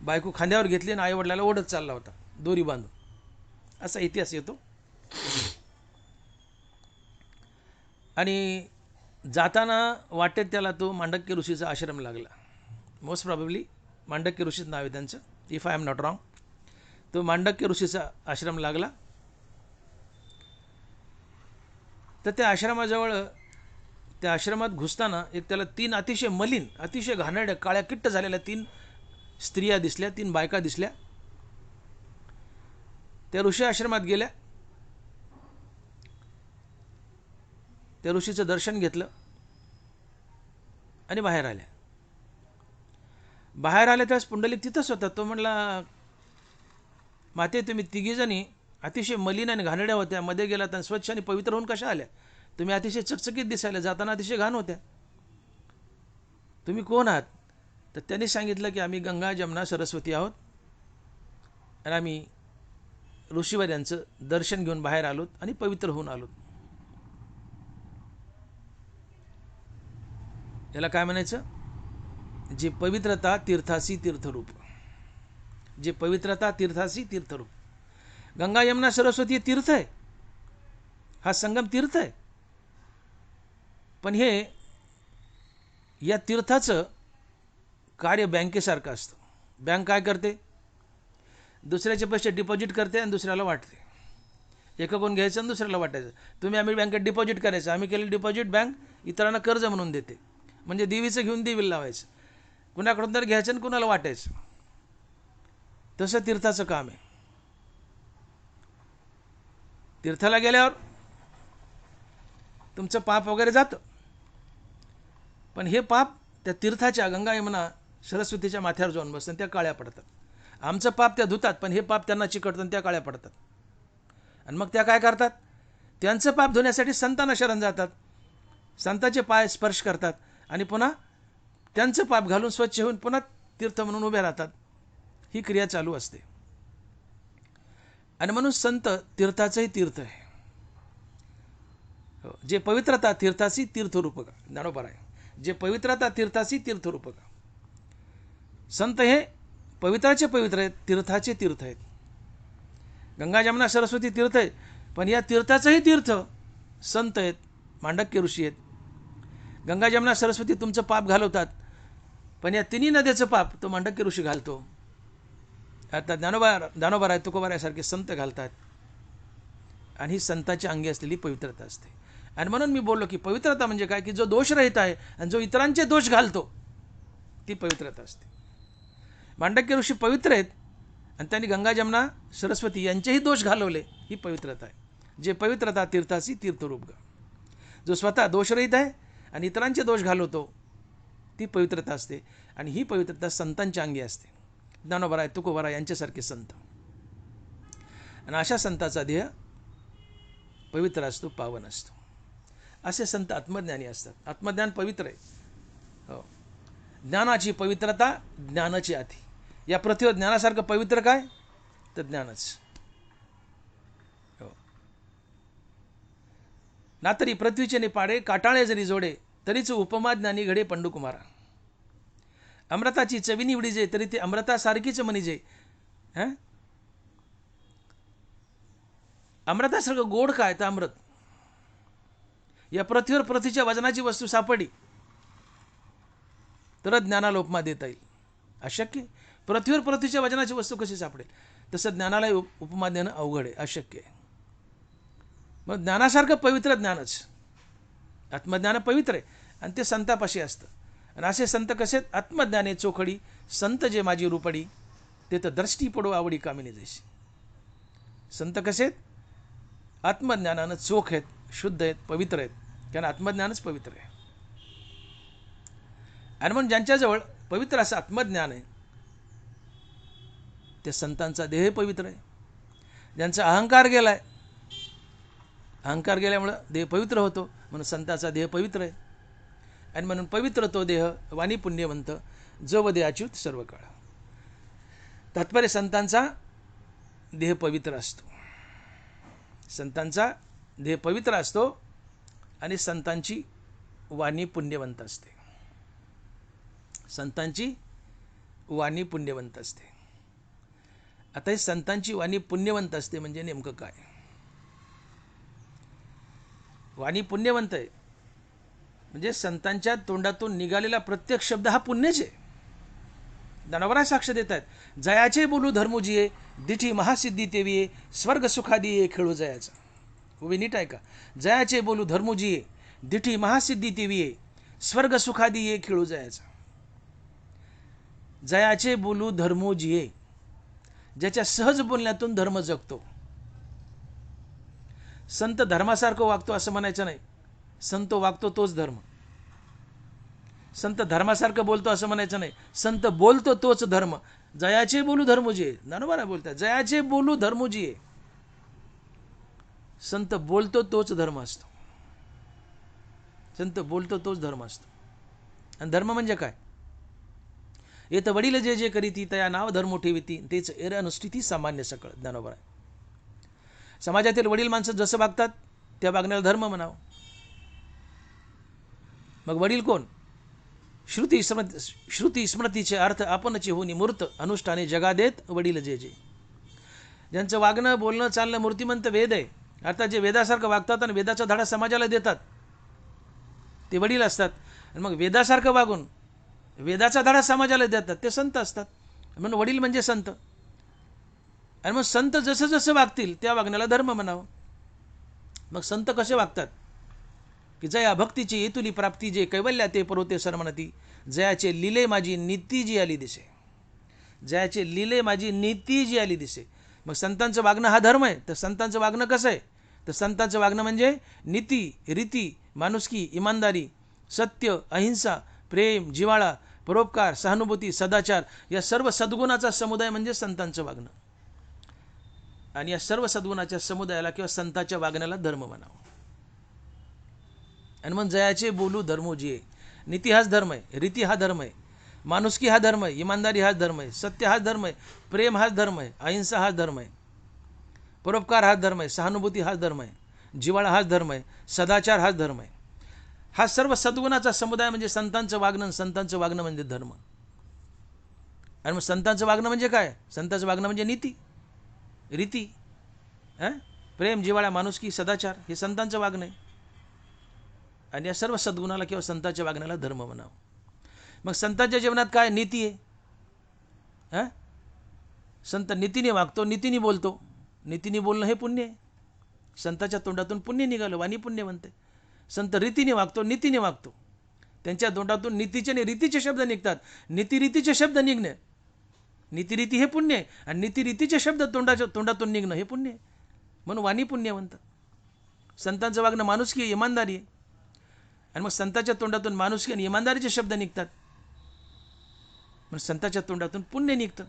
बायको खांद्यावर घेतली आणि आईवडिलाला ओढत चालला होता, दोरी बांधून. असा इतिहास येतो. आणि जाताना वाटेत त्याला तो मांडक्य ऋषीचा आश्रम लागला. मोस्ट प्रॉबेबली मांडक्य ऋषीच नाव आहे त्यांचं, if I am not wrong. तो मांडक्य ऋषीचा आश्रम लागला. तर त्या आश्रमाजवळ, त्या आश्रमात घुसताना एक त्याला 3 अतिशय मलिन, अतिशय घाणेरड्या, काळ्या किट्ट झालेल्या 3 स्त्रिया दिसल्या, 3 बायका दिसल्या. त्या ऋषी आश्रमात गेल्या, त्या ऋषीचं दर्शन घेतलं आणि बाहेर आल्या. बाहेर आल्या त्यावेळेस पुंडलिक तिथंच होता. तो म्हणला, माते तुम्ही तिघीजणी अतिशय मलिन आणि घाणेरड्या होत्या, मध्ये गेलात आणि स्वच्छ आणि पवित्र होऊन कशा आल्या? तुम्ही अतिशय चकचकीत दिसायला, जाताना अतिशय घाण होत्या. तुम्ही कोण आहात? तर त्यांनी सांगितलं की आम्ही गंगा जमुना सरस्वती आहोत आणि आम्ही ऋषीवर्यांचं दर्शन घेऊन बाहेर आलोत आणि पवित्र होऊन आलोत. याला काय म्हणायचं? जे पवित्रता तीर्थासी तीर्थरूप. जे पवित्रता तीर्थासी तीर्थरूप. गंगा यमुना सरस्वती हे तीर्थ आहे, हा संगम तीर्थ आहे. पण हे या तीर्थाचं कार्य बँकेसारखं असतं. बँक काय करते? दुसऱ्याचे पैसे डिपॉझिट करते आणि दुसऱ्याला वाटते. एकाकडून घ्यायचं आणि दुसऱ्याला वाटायचं. आम्ही बँकेत डिपॉझिट करायचं, आम्ही केलेलं डिपॉझिट बँक इतरांना कर्ज म्हणून देते. म्हणजे देवीचं घेऊन देवीला लावायचं. कुणाकडून तर घ्यायचं आणि कुणाला वाटायचं. तसं तीर्थाचं काम आहे. तीर्थाला गेल्यावर तुमचं पाप वगैरे जातं, पण हे पाप त्या तीर्थाच्या गंगा यमुना सरस्वतीच्या माथ्यावर जाऊन बसतात, त्या काळ्या पडतात. आमचं पाप त्या धुतात, पण हे पाप त्यांना चिकटतं, त्या काळ्या पडतात. आणि मग त्या काय करतात, त्यांचं पाप धुण्यासाठी संतांना शरण जातात, संतांचे पाय स्पर्श करतात आणि पुन्हा त्यांचं पाप घालून स्वच्छ होऊन पुन्हा तीर्थ म्हणून उभे राहतात. ही क्रिया चालू असते. आणि म्हणून संत तीर्थाचंही तीर्थ आहे. जे पवित्रता तीर्थासी तीर्थरूपक, ज्ञानोबा आहे, जे पवित्रता तीर्थासी तीर्थरूपक. संत हे पवित्राचे पवित्र आहेत, तीर्थाचे तीर्थ आहेत. गंगा जमुना सरस्वती तीर्थ आहे, पण या तीर्थाचंही तीर्थ संत आहेत, मांडक्य ऋषी आहेत. गंगा जमुना सरस्वती तुमचं पाप घालवतात, पण या तिन्ही नद्याचं पाप तो मांडक्य ऋषी घालतो. आता ज्ञानोबा आहे, तुकोबा यासारखे संत घालतात. आणि ही संताची अंगी असलेली पवित्रता असते. आणि म्हणून मी बोललो की पवित्रता म्हणजे काय, की जो दोषरहित आहे आणि जो इतरांचे दोष घालतो, ती पवित्रता असते. मांडक्य ऋषी पवित्र आहेत आणि त्यांनी गंगा जमुना सरस्वती यांचेही दोष घालवले, ही पवित्रता आहे. जे पवित्रता तीर्थासी तीर्थरूप. जो स्वतः दोषरहित आहे आणि इतरांचे दोष घालवतो, ती पवित्रता असते. आणि ही पवित्रता संतांच्या अंगी असते. ज्ञानोबा आहे, तुकोबा यांच्यासारखे संत. आणि अशा संताचा देह पवित्र असतो, पावन असतो. असे संत आत्मज्ञानी असतात. आत्मज्ञान पवित्र आहे. हो, ज्ञानाची पवित्रता ज्ञानाची आधी. या पृथ्वीवर ज्ञानासारखं पवित्र काय, तर ज्ञानच. हो, ना तरी पृथ्वीचे निपाडे काटाळे जरी जोडे, तरीच उपमा ज्ञानी घडे पंडुकुमारा. अमृताची चवी निवडी जे, तरी ते अमृतासारखीच मनिजे. अमृतासारखं गोड काय, तर अमृत. या पृथ्वीवर पृथ्वीच्या वजनाची वस्तू सापडली तरच ज्ञानाला उपमा देता येईल. अशक्य. पृथ्वीवर पृथ्वीच्या वजनाची वस्तू कशी सापडेल, तसं ज्ञानाला उपमा देणं अवघड आहे, अशक्य आहे. मग ज्ञानासारखं पवित्र ज्ञानच. आत्मज्ञान पवित्र आहे आणि ते संतापाशी असतं. आणि असे संत कसे, आत्मज्ञाने चोखडी संत जे माझी रूपडी, ते तर दृष्टी पडो आवडी कामिनी जैसी. संत कसे, आत्मज्ञानानं चोख आहेत, शुद्ध आहेत, पवित्र आहेत. कारण आत्मज्ञानच पवित्र आहे. आणि म्हणून ज्यांच्याजवळ पवित्र असं आत्मज्ञान आहे, त्या संतांचा देह पवित्र आहे. ज्यांचा अहंकार गेलाय, अहंकार गेल्यामुळं देह पवित्र होतो, म्हणून संतांचा देह पवित्र आहे. आणि म्हणून पवित्र तो देह वाणी पुण्यवंत, जो वदे अच्युत सर्व काळ. तात्पर्य संतांचा देह पवित्र असतो. संतांचा देह पवित्र असतो आणि संतांची वाणी पुण्यवंत असते. संतांची वाणी पुण्यवंत असते. आता हे संतांची वाणी पुण्यवंत असते म्हणजे नेमकं काय. वाणी पुण्यवंत आहे म्हणजे संतांच्या तोंडातून निघालेला प्रत्येक शब्द हा पुण्यच आहे. ज्ञानोबा साक्ष देत आहेत, जयाचे बोलू धर्मोजिये, दिठी महासिद्धी तेविये, स्वर्ग सुखादी ये खेळू जयाचा. उभी नीट आहे का. जयाचे बोलू धर्मोजिये, दिठी महासिद्धी तेविये, स्वर्ग सुखादी ये खेळू जयाचा. जयाचे बोलू धर्मोजिये, ज्याच्या सहज बोलण्यातून धर्म जगतो. संत धर्मासारखं वागतो असं म्हणायचं नाही. संत वागतो तोच धर्म. संत धर्मासारखं बोलतो असं म्हणायचं नाही. संत बोलतो तोच धर्म. जयाचे बोलू धर्मोजिये, ज्ञानोबा बोलतात, जयाचे बोलू धर्मोजिये. संत बोलतो तोच धर्म असतो. संत बोलतो तोच धर्म असतो. आणि धर्म म्हणजे काय. येत वडील जे जे करीती, तया नाव धर्म ठेविती, तेच एर अनुष्ठिती सामान्य सकळ. ज्ञानोबा. समाजातील वडील माणसं जसं वागतात त्या वागण्याला धर्म म्हणावं. मग वडील कोण. श्रुती स्मृतीचे अर्थ आपणचे होनी मूर्त, अनुष्ठाने जगा देत वडील जे जे. ज्यांचं वागणं बोलणं चालणं मूर्तिमंत वेद आहे, अर्थात जे वेदासारखं वागतात आणि वेदाचा धडा समाजाला देतात, ते वडील असतात. आणि मग वेदासारखं वागून वेदाचा धडा समाजाला देतात, ते संत असतात. म्हणून वडील म्हणजे संत. आणि मग संत जसं जसं वागतील त्या वागण्याला धर्म म्हणावं. मग संत कसे वागतात की जया भक्तीची येतुली प्राप्ती, जे कैवल्या ते परोते सरमणती, जयाचे लिले माझी नीती जी आली दिसे. जयाचे लिले माझी नीती जी आली दिसे. मग संतांचं वागणं हा धर्म आहे. तर संतांचं वागणं कसं आहे? तर संतांचं वागणं म्हणजे नीती, रीती, माणुसकी, इमानदारी, सत्य, अहिंसा, प्रेम, जिव्हाळा, परोपकार, सहानुभूती, सदाचार या सर्व सद्गुणाचा समुदाय म्हणजे संतांचं वागणं. आणि या सर्व सद्गुणाच्या समुदायाला किंवा संतांच्या वागण्याला धर्म म्हणावं. आणि मग जयाचे बोलू धर्मोजिये. नीती हाच धर्म आहे, रीती हा धर्म आहे, माणुसकी हा धर्म आहे, इमानदारी हाच धर्म आहे, सत्य हाच धर्म आहे, प्रेम हाच धर्म आहे, अहिंसा हाच धर्म आहे, परोपकार हाच धर्म आहे, सहानुभूती हाच धर्म आहे, जिव्हाळा हाच धर्म आहे, सदाचार हाच धर्म आहे. हा सर्व सद्गुणाचा समुदाय म्हणजे संतांचं वागणं. संतांचं वागणं म्हणजे धर्म. आणि मग संतांचं वागणं म्हणजे काय? संतांचं वागणं म्हणजे नीती, रीती, प्रेम, जिव्हाळा, माणुसकी, सदाचार हे संतांचं वागणं आहे. आणि या सर्व सद्गुणाला किंवा संतांच्या वागण्याला धर्म म्हणावं. मग संतांच्या जीवनात काय नीती आहे? संत नीतीने वागतो, नीतीने बोलतो. नीतीने बोलणं हे पुण्य आहे. संतांच्या तोंडातून पुण्य निघालं, वाणी पुण्य म्हणते. संत रीतीने वागतो, नीतीने वागतो. त्यांच्या तोंडातून नीतीचे आणि रीतीचे शब्द निघतात. नीतिरीतीचे शब्द निघणे, नीतिरीती हे पुण्य आहे. आणि नीतिरीतीचे शब्द तोंडातून निघणं हे पुण्य आहे. म्हणून वाणी पुण्य म्हणतात. संतांचं वागणं माणुसकी आहे, इमानदारी आहे. आणि मग संतांच्या तोंडातून माणुसकी आणि इमानदारीचे शब्द निघतात. मग संतांच्या तोंडातून पुण्य निघतं,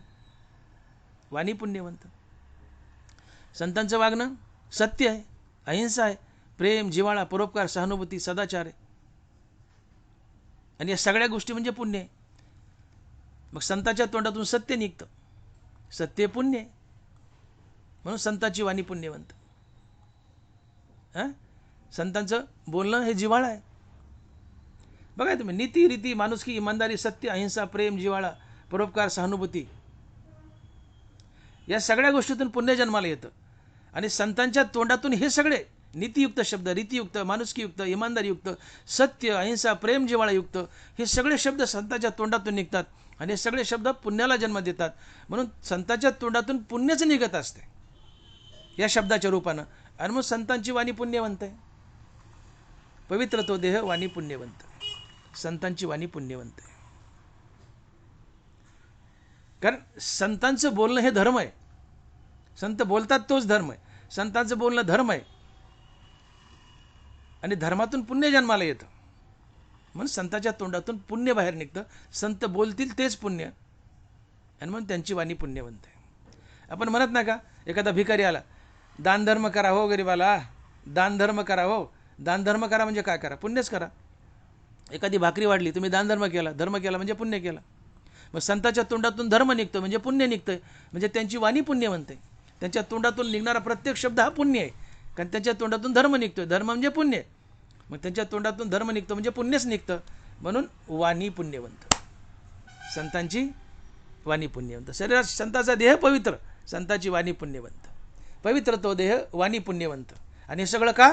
वाणी पुण्य म्हणतं. संतांचं वागणं सत्य आहे, अहिंसा आहे, प्रेम, जिव्हाळा, परोपकार, सहानुभूती, सदाचार आहे. आणि या सगळ्या गोष्टी म्हणजे पुण्य आहे. मग संतांच्या तोंडातून सत्य निघतं, सत्य पुण्य आहे. म्हणून संतांची वाणी पुण्यवंत. संतांचं बोलणं हे जिव्हाळा आहे. बघा तुम्ही, नीती, रीती, माणुसकी, इमानदारी, सत्य, अहिंसा, प्रेम, जिव्हाळा, परोपकार, सहानुभूती या सगळ्या गोष्टीतून पुण्य जन्माला येतं. आणि संतांच्या तोंडातून हे सगळे नीतियुक्त शब्द, रीतियुक्त, माणुसकीयुक्त, इमानदारीयुक्त, सत्य, अहिंसा, प्रेम, जिव्हाळायुक्त हे सगळे शब्द संतांच्या तोंडातून निघतात. आणि हे सगळे शब्द पुण्याला जन्म देतात. म्हणून संतांच्या तोंडातून पुण्यच निघत असते या शब्दाच्या रूपानं. आणि मग संतांची वाणी पुण्यवंत आहे. पवित्र तो देह वाणी पुण्यवंत. संतांची वाणी पुण्यवंत आहे. कारण संतांचं बोलणं हे धर्म आहे. संत बोलतात तोच धर्म आहे. संतांचं बोलणं धर्म आहे. आणि धर्मातून पुण्य जन्माला येतं. म्हणून संतांच्या तोंडातून पुण्य बाहेर निघतं. संत बोलतील तेच पुण्य. आणि म्हणून त्यांची वाणी पुण्यवंत आहे. आपण म्हणत नाही का, एखादा भिकारी आला, दान धर्म करा हो गरीबाला, दान धर्म करा हो. दान धर्म करा म्हणजे काय करा? पुण्यच करा. एखादी भाकरी वाढली, तुम्ही दान धर्म केला, धर्म केला म्हणजे पुण्य केला. मग संतांच्या तोंडातून धर्म निघतं म्हणजे पुण्य निघतंय. म्हणजे त्यांची वाणी पुण्यवंत आहे. त्यांच्या तोंडातून निघणारा प्रत्येक शब्द हा पुण्य आहे. कारण त्यांच्या तोंडातून धर्म निघतोय, धर्म म्हणजे पुण्य. मग त्यांच्या तोंडातून धर्म निघतो म्हणजे पुण्यच निघतं. म्हणून वाणी पुण्यवंत. संतांची वाणी पुण्यवंत. शरीरात संतांचा देह पवित्र, संतांची वाणी पुण्यवंत. पवित्र तो देह वाणी पुण्यवंत. आणि हे सगळं का?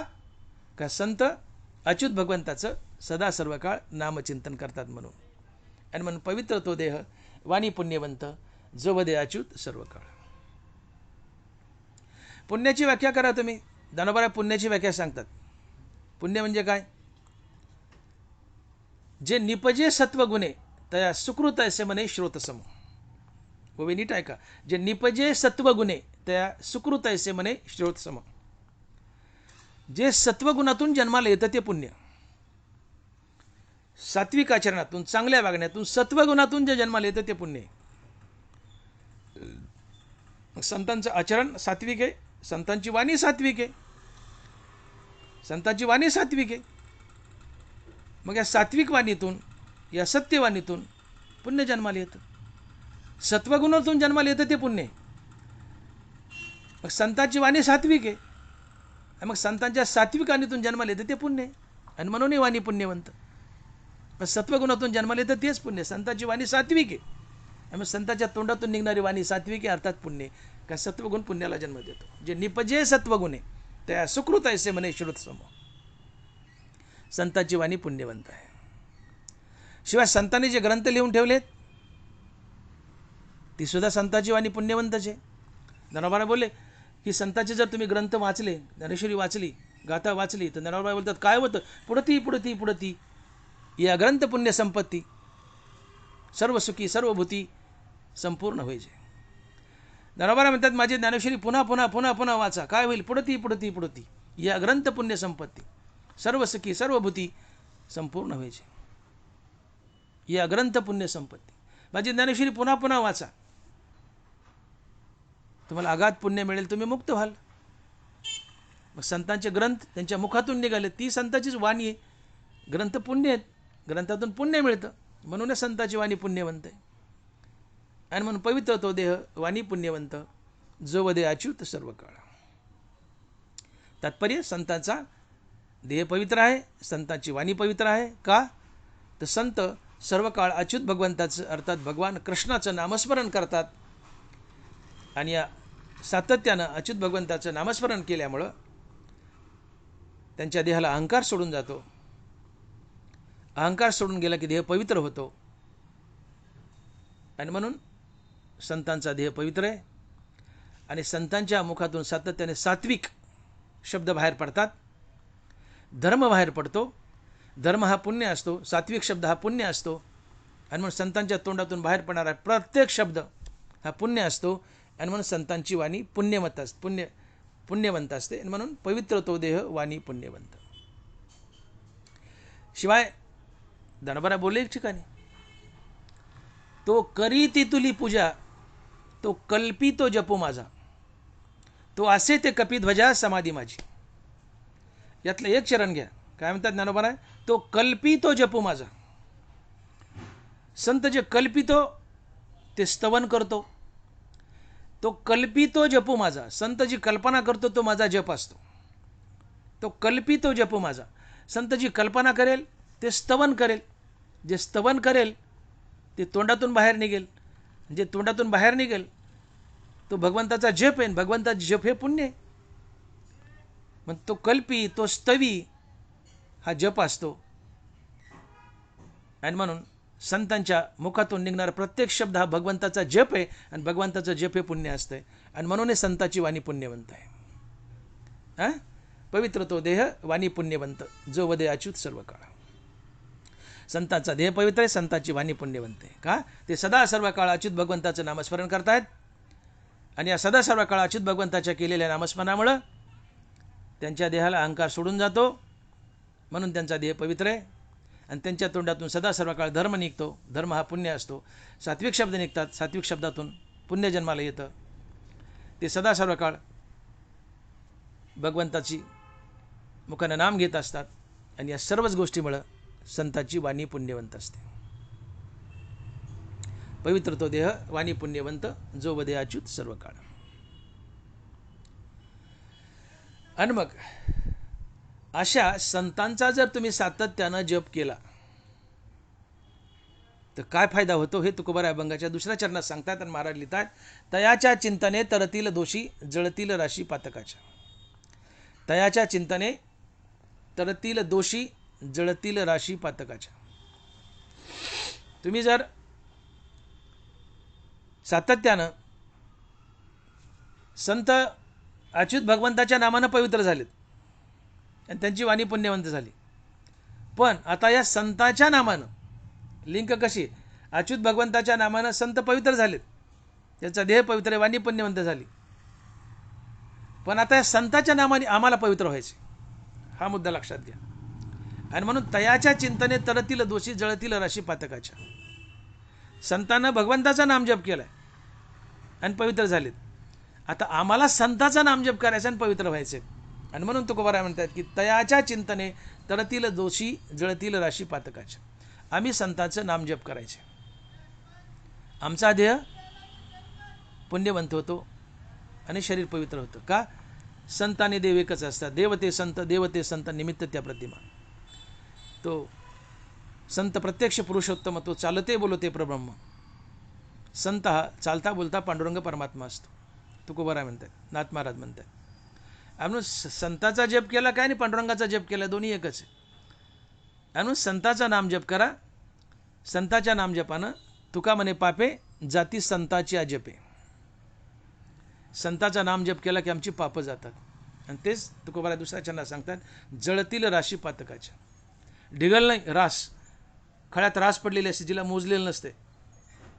का संत अच्युत भगवंताचं सदा सर्व काळ नामचिंतन करतात म्हणून. आणि म्हणून पवित्र तो देह वाणी पुण्यवंत, जो वदे अच्युत सर्व काळ. पुण्याची व्याख्या करा तुम्ही. ज्ञानोबा पुण्याची व्याख्या सांगतात. पुण्य म्हणजे काय? जे निपजे सत्वगुणे तया सुकृत असे म्हणे श्रोतसम. व नीट ऐका, जे निपजे सत्वगुणे तया सुकृत असे म्हणे श्रोतसम. जे सत्वगुणातून जन्माला येतं ते पुण्य. सात्विक आचरणातून, चांगल्या वागण्यातून, सत्वगुणातून जे जन्माला येतं ते पुण्य. संतांचं आचरण सात्विक आहे, संतांची वाणी सात्विक आहे, संतांची वाणी सात्विक आहे. मग या सात्विक वाणीतून, या सत्यवाणीतून पुण्य जन्माला येतं. सत्वगुणातून जन्माला येतं ते पुण्य. मग संतांची वाणी सात्विक आहे, मग संतांच्या सात्विक वाणीतून जन्माला येतं ते पुण्य. आणि म्हणून ही वाणी पुण्यवंत. मग सत्वगुणातून जन्माला येतं तेच पुण्य. संतांची वाणी सात्विक आहे, आणि मग संतांच्या तोंडातून निघणारी वाणी सात्विक आहे, अर्थात पुण्य. का सत्वगुण पुण्याला जन्म देतो. जे निपजे सत्वगुणे त्या सुकृत असे म्हणे श्रुतसम. संतांची वाणी पुण्यवंत आहे. शिवाय संतांनी जे ग्रंथ लिहून ठेवलेत ती सुद्धा संतांची वाणी पुण्यवंतच आहे. ज्ञानोबा बोलले की संतांचे जर तुम्ही ग्रंथ वाचले, ज्ञानेश्वरी वाचली, गाथा वाचली, तर ज्ञानोबा बोलतात काय होतं? पुढती पुढती पुढती या ग्रंथ पुण्य संपत्ती. सर्व सुखी सर्व भूती संपूर्ण होईजे. ज्ञानोबा म्हणतात माझी ज्ञानेश्वरी पुन्हा पुन्हा पुन्हा पुन्हा वाचा, काय होईल? पुढती पुढती पुढती या ग्रंथ पुण्य संपत्ती सर्व सुखी सर्व भूती संपूर्ण व्हायचे. या ग्रंथ पुण्य संपत्ती माझी ज्ञानेश्वरी पुन्हा पुन्हा वाचा, तुम्हाला अगाध पुण्य मिळेल, तुम्ही मुक्त व्हाल. मग संतांचे ग्रंथ त्यांच्या मुखातून निघाले, ती संताचीच वाणी आहे. ग्रंथ पुण्य आहेत, ग्रंथातून पुण्य मिळतं, म्हणूनच संताची वाणी पुण्यवंत आहे. आणि म्हणून पवित्र तो देह वाणी पुण्यवंत, जो वदे अच्युत सर्व काळ. तात्पर्य संतांचा देह पवित्र आहे, संतांची वाणी पवित्र आहे. का तर संत सर्व काळ अच्युत भगवंताचं अर्थात भगवान कृष्णाचं नामस्मरण करतात. आणि या सातत्यानं अच्युत भगवंताचं नामस्मरण केल्यामुळं त्यांच्या देहाला अहंकार सोडून जातो. अहंकार सोडून गेला की देह पवित्र होतो. आणि म्हणून संतांचा देह पवित्र आहे. आणि संतांच्या मुखातून सातत्याने सात्विक शब्द बाहेर पडतात, धर्म बाहेर पडतो. धर्म हा पुण्य असतो, सात्विक शब्द हा पुण्य असतो. आणि म्हणून संतांच्या तोंडातून बाहेर पडणारा प्रत्येक शब्द हा पुण्य असतो. आणि म्हणून संतांची वाणी पुण्यवंत असते. आणि म्हणून पवित्र तो देह वाणी पुण्यवंत. शिवाय दानोबा बोलले एक ठिकाणी, तो करी ती तुली पूजा, तो कल्पी तो जपो माझा, तो असे ते कपिध्वजा समाधी माझी. यातलं एक चरण घ्या. काय म्हणतात ज्ञानोबा? तो कल्पितो जपो माझा. संत जे कल्पितो ते स्तवन करतो, तो कल्पितो जपो माझा. संत जी कल्पना करतो तो माझा जप असतो. तो कल्पितो जपो माझा. संत जी कल्पना करेल ते स्तवन करेल. जे स्तवन करेल ते तोंडातून बाहेर निघेल. जे तोंडातून बाहेर निघेल तो भगवंताचा जप आहे. भगवंताचा जप हे पुण्य आहे. मग तो कल्पी तो स्तवी हा जप असतो. आणि म्हणून संतांच्या मुखातून निघणारा प्रत्येक शब्द हा भगवंताचा जप आहे. आणि भगवंताचं जप हे पुण्य असतंय. आणि म्हणून संताची वाणी पुण्यवंत आहे. पवित्र तो देह वाणी पुण्यवंत, जो वदे अच्युत सर्व काळ. संतांचा देह पवित्र आहे, संतांची वाणी पुण्यवंत आहे. का? ते सदा सर्व काळ अच्युत भगवंताचं नामस्मरण करतायत. आणि या सदा सर्व काळ अच्युत भगवंताच्या केलेल्या नामस्मरणामुळं त्यांच्या देहाला अहंकार सोडून जातो. म्हणून त्यांचा देह पवित्र आहे. आणि त्यांच्या तोंडातून सदा सर्व काळ धर्म निघतो. धर्म हा पुण्य असतो. सात्विक शब्द निघतात, सात्विक शब्दातून पुण्य जन्माला येतं. ते सदा सर्व काळ भगवंताची मुखानं नाम घेत असतात. आणि या सर्वच गोष्टीमुळं संताची वाणी पुण्यवंत असते. पवित्र तो देह वाणी पुण्यवंत, जो वदे अच्युत सर्व काळ. आणि मग अशा संतांचा जर तुम्ही सातत्यानं जप केला तर काय फायदा होतो हे तुकोबा अभंगाच्या दुसऱ्या चरणात सांगतात. आणि महाराज लिहितात, तयाच्या चिंतने तरतील दोषी जळतील राशी पातकाच्या. तयाच्या चिंतने तरतील दोषी जळतील राशी पातकाच्या. तुम्ही जर सातत्यानं संत अच्युत भगवंताच्या नामानं पवित्र झालेत आणि त्यांची वाणी पुण्यवंत झाली. पण आता या संताच्या नामानं लिंक कशी? अच्युत भगवंताच्या नामानं संत पवित्र झालेत, त्याचा देह पवित्र आहे, वाणी पुण्यवंत झाली. पण आता या संताच्या नामाने आम्हाला पवित्र व्हायचे, हा मुद्दा लक्षात घ्या. आणि म्हणून तयाच्या चिंतने तरतील दोषी जळतील राशी पातकाच्या. संतानं भगवंताचा नामजप केलाय आणि पवित्र झालेत. आता आम्हाला संताचा नामजप करायचा आणि पवित्र व्हायचे. आणि म्हणून तुकोबा म्हणतात की तयाच्या चिंतने तरतील दोषी जळतील राशी पातकाच्या. आम्ही संतांचं नामजप करायचे, आमचा देह पुण्यवंत होतो आणि शरीर पवित्र होतं. का? संत आणि देव एकच असतात. देवते संत, देवते संत, निमित्त त्या प्रतिमा. तो संत प्रत्यक्ष पुरुषोत्तम, तो चालते बोलते प्रब्रह्म. संत हा चालता बोलता पांडुरंग परमात्मा असतो, तुकोबा म्हणतात, नाथ महाराज म्हणतात. म्हणून संताचा जप केला काय आणि पांडुरंगाचा जप केला दोन्ही एकच आहे. म्हणून संताचा नाम जप करा. संताच्या नामजपानं तुका म्हणे पापे जाती संताची अजपे. संताचा नाम जप केला की आमची पापं जातात. आणि तेच तुकोबा दुसऱ्या चरणात सांगतात, जळतील राशी पातकाच्या. ढिगल नाही, रास. खळ्यात रास पडलेली असते, जिला मोजलेलं नसते.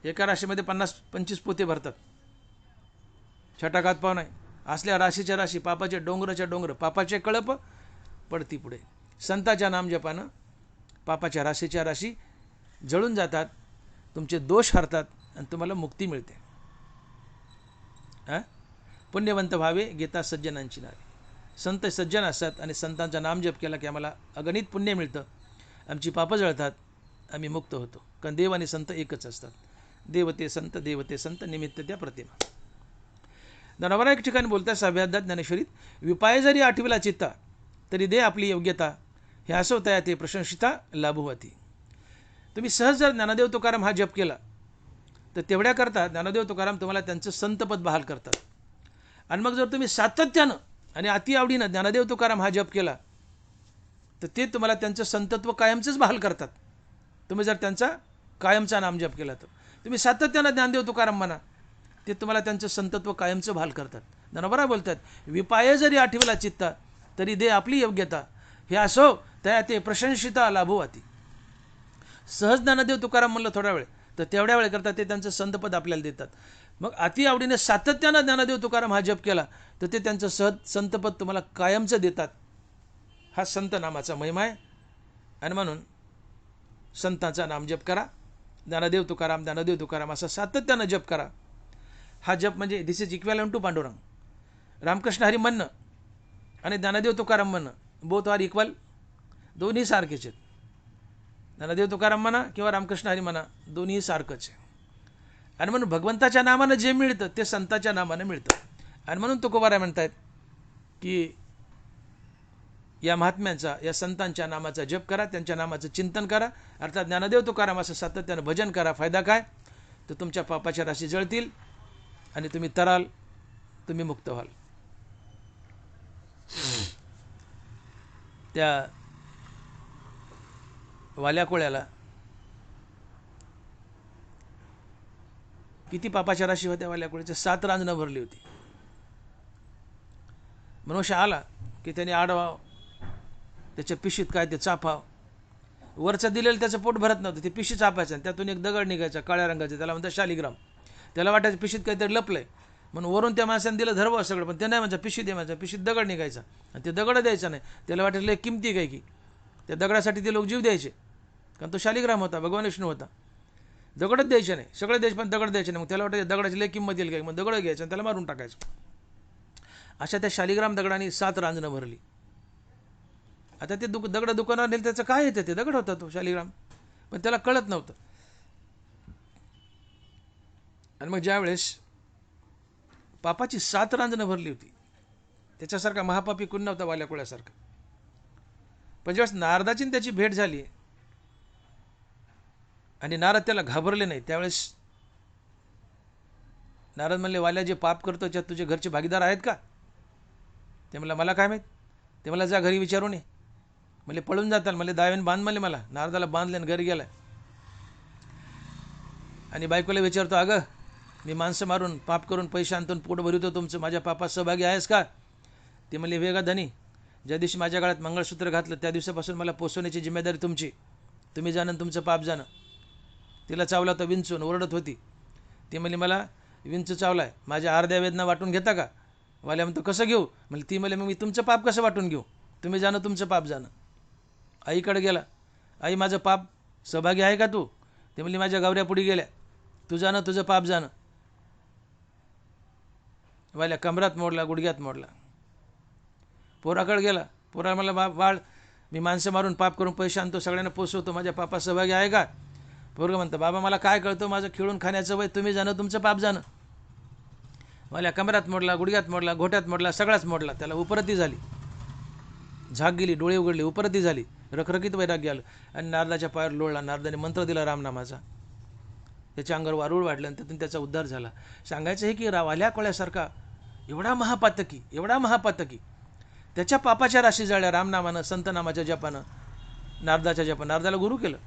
एका राशीमध्ये 50-25 पोते भरतात. छटाकात पाव नाही. असल्या राशीच्या राशी, पापाचे डोंगराच्या डोंगर, पापाचे कळप पडती पुढे. संताच्या नामजपानं पापाच्या राशीच्या राशी जळून जातात, तुमचे दोष हरतात आणि तुम्हाला मुक्ती मिळते. पुण्यवंत व्हावे गीता सज्जनांची नावे. संत सज्जन असतात आणि संतांचा नामजप केला की आम्हाला अगणित पुण्य मिळतं, आमची पापं जळतात, आम्ही मुक्त होतो. कारण देव आणि संत एकच असतात. देवते संत निमित्त त्या प्रतिमा. ज्ञानोबा एक ठिकाणी बोलतात 6व्या अध्यायात ज्ञानेश्वरीत, विपाय जरी आठविला चित्ता तरी दे आपली योग्यता, हे असवतया ते प्रशंसिता लाभवती. तुम्ही सहज जर ज्ञानदेव तुकाराम हा जप केला तर तेवढ्या करता ज्ञानदेव तुकाराम तुम्हाला त्यांचं संतपद बहाल करतात. आणि मग जर तुम्ही सातत्यानं आणि अति आवडीनं ज्ञानदेव तुकाराम हा जप केला तर ते तुम्हाला त्यांचं संतत्व कायमचंच बहाल करतात. तुम्ही जर त्यांचा कायमचा नाम जप केला तर तुम्ही सातत्यानं ज्ञानदेव तुकाराम म्हणा, ते तुम्हाला त्यांचं संतत्व कायमचं बहाल करतात. ज्ञानोबा बोलतात, विपाय जरी आठविला चित्ता तरी दे आपली योग्यता, हे असो त्या ते प्रशंसिता लाभवती. सहज ज्ञानदेव तुकाराम म्हणलं थोडा वेळ तर तेवढ्या वेळ करतात ते त्यांचं संतपद आपल्याला देतात. मग अति आवडीने सातत्यानं ज्ञानदेव तुकाराम हा जप केला तर ते त्यांचं सहज संतपद तुम्हाला कायमचं देतात. हा संत नामाचा महिमा आहे. आणि म्हणून संतांचा नाम जप करा. ज्ञानदेव तुकाराम असा सातत्यानं जप करा. हा जप म्हणजे this is equivalent to Pandurang. Ramkrishna Hari म्हणणं आणि ज्ञानदेव तुकाराम म्हणणं बोथ आर इक्वल, दोन्ही सारखेच आहेत. ज्ञानदेव तुकाराम म्हणा किंवा रामकृष्ण हरी म्हणा, दोन्ही सारखंच आहे. आणि म्हणून भगवंताच्या नामानं जे मिळतं ते संताच्या नामानं मिळतं. आणि म्हणून तुकोबाराय म्हणतायत की या महात्म्यांचा, या संतांच्या नामाचा जप करा, त्यांच्या नामाचं चिंतन करा. अर्थात ज्ञानदेव तुकाराम असं सातत्यानं भजन करा. फायदा काय? तर तुमच्या पापाच्या राशी जळतील आणि तुम्ही तराल, तुम्ही मुक्त व्हाल. त्या वाल्या कोळ्याला किती पापाच्या राशी होत्या? वाल्या कोळ्याच्या 7 रांजणं भरली होती. मनुष्य आला की त्याने आडवाव, त्याच्या पिशीत काय ते चापाव. वरचं दिलेलं त्याचं पोट भरत नव्हतं, ते पिशी चापायचं आणि त्यातून एक दगड निघायचा काळ्या रंगाचा, त्याला म्हणतात शालिग्राम. त्याला वाटायचं पिशीत काहीतरी लपलंय म्हणून वरून त्या माणसाने दिलं धरवा सगळं, पण ते नाही म्हणजे पिशी दे माझ्या, पिशीत दगड निघायचा आणि ते दगड द्यायचा नाही. त्याला वाटायला किमती काय की त्या दगडासाठी ते लोक जीव द्यायचे, कारण तो शालिग्राम होता, भगवान विष्णू होता. दगडच द्यायचे नाही, सगळे द्यायचे पण दगड द्यायचे नाही. मग त्याला वाटायचं दगडाची लय किंमत येईल काय, मग दगड घ्यायचं आणि त्याला मारून टाकायचं. अशा त्या शालिग्राम दगडाने 7 रांजणं भरली. आता ते दगड दुकानावर नेलं, त्याचं काय येतं? ते दगड होता तो शालिग्राम, पण त्याला कळत नव्हतं. आणि मग ज्यावेळेस पापाची 7 रांजणं भरली होती, त्याच्यासारखा महापापी कोण नव्हता वाल्या कोळ्यासारखा. पण ज्यावेळेस नारदाची त्याची भेट झाली आणि नारद त्याला घाबरले नाही, त्यावेळेस नारद म्हणले, वाल्या जे पाप करतो त्यात तुझे घरचे भागीदार आहेत का? ते म्हणलं मला काय माहीत. ते मला जा घरी विचारून ये. म्हणले पळून जाताल. म्हणले दावेन बांध. म्हणले मला. नारदाला बांधले आणि घरी गेलाय. आणि बायकोला विचारतो, अगं मी माणसं मारून पाप करून पैसे आणतो पोट भरवतो, तुमचं माझ्या पापात सहभागी आहेस का? ते म्हणले वेगा धनी, ज्या दिवशी माझ्या गळ्यात मंगळसूत्र घातलं त्या दिवसापासून मला पोसवण्याची जिम्मेदारी तुमची. तुम्ही जाणं तुमचं पाप जाणं. तिला चावला तर विंचून ओरडत होती. ती म्हणली मला विंचू चावलाय, माझ्या अर्ध्या वेदना वाटून घेता का? वाल्या म्हणतो कसं घेऊ? म्हणजे ती म्हणले मग मी तुमचं पाप कसं वाटून घेऊ? तुम्ही जाणं तुमचं पाप जाणं. आईकडे गेला, आई माझं पाप सहभागी आहे का तू? ते म्हणली माझ्या गावऱ्या पुढे गेल्या, तू जाणं तुझं पाप जाणं. वाल्या कमरात मोडला, गुडघ्यात मोडला. पोराकडे गेला, पोरा मला बाळ मी माणसं मारून पाप करून पैसे आणतो, सगळ्यांना पोसवतो, माझ्या पापात सहभागी आहे का? पोरगं म्हणतं बाबा मला काय कळतं, माझं खिळून खाण्याचं वय, तुम्ही जाणं तुमचं पाप जाणं. वाल्या कमरात मोडला, गुडघ्यात मोडला, घोट्यात मोडला, सगळाच मोडला. त्याला उपरती झाली, झाक गेली, डोळे उघडले, उपरती झाली, रखरखीत वैराग्य आलं आणि नारदाच्या पायावर लोळला. नारदाने मंत्र दिला रामनामाचा, त्याच्या अंगावर वारूळ वाढलं आणि त्यातून त्याचा उद्धार झाला. सांगायचं आहे की वाल्या कोळ्यासारखा एवढा महापातकी त्याच्या पापाच्या राशी जळल्या रामनामानं, संतनामाच्या जपानं, नारदाच्या जपानं. नारदाला गुरु केलं.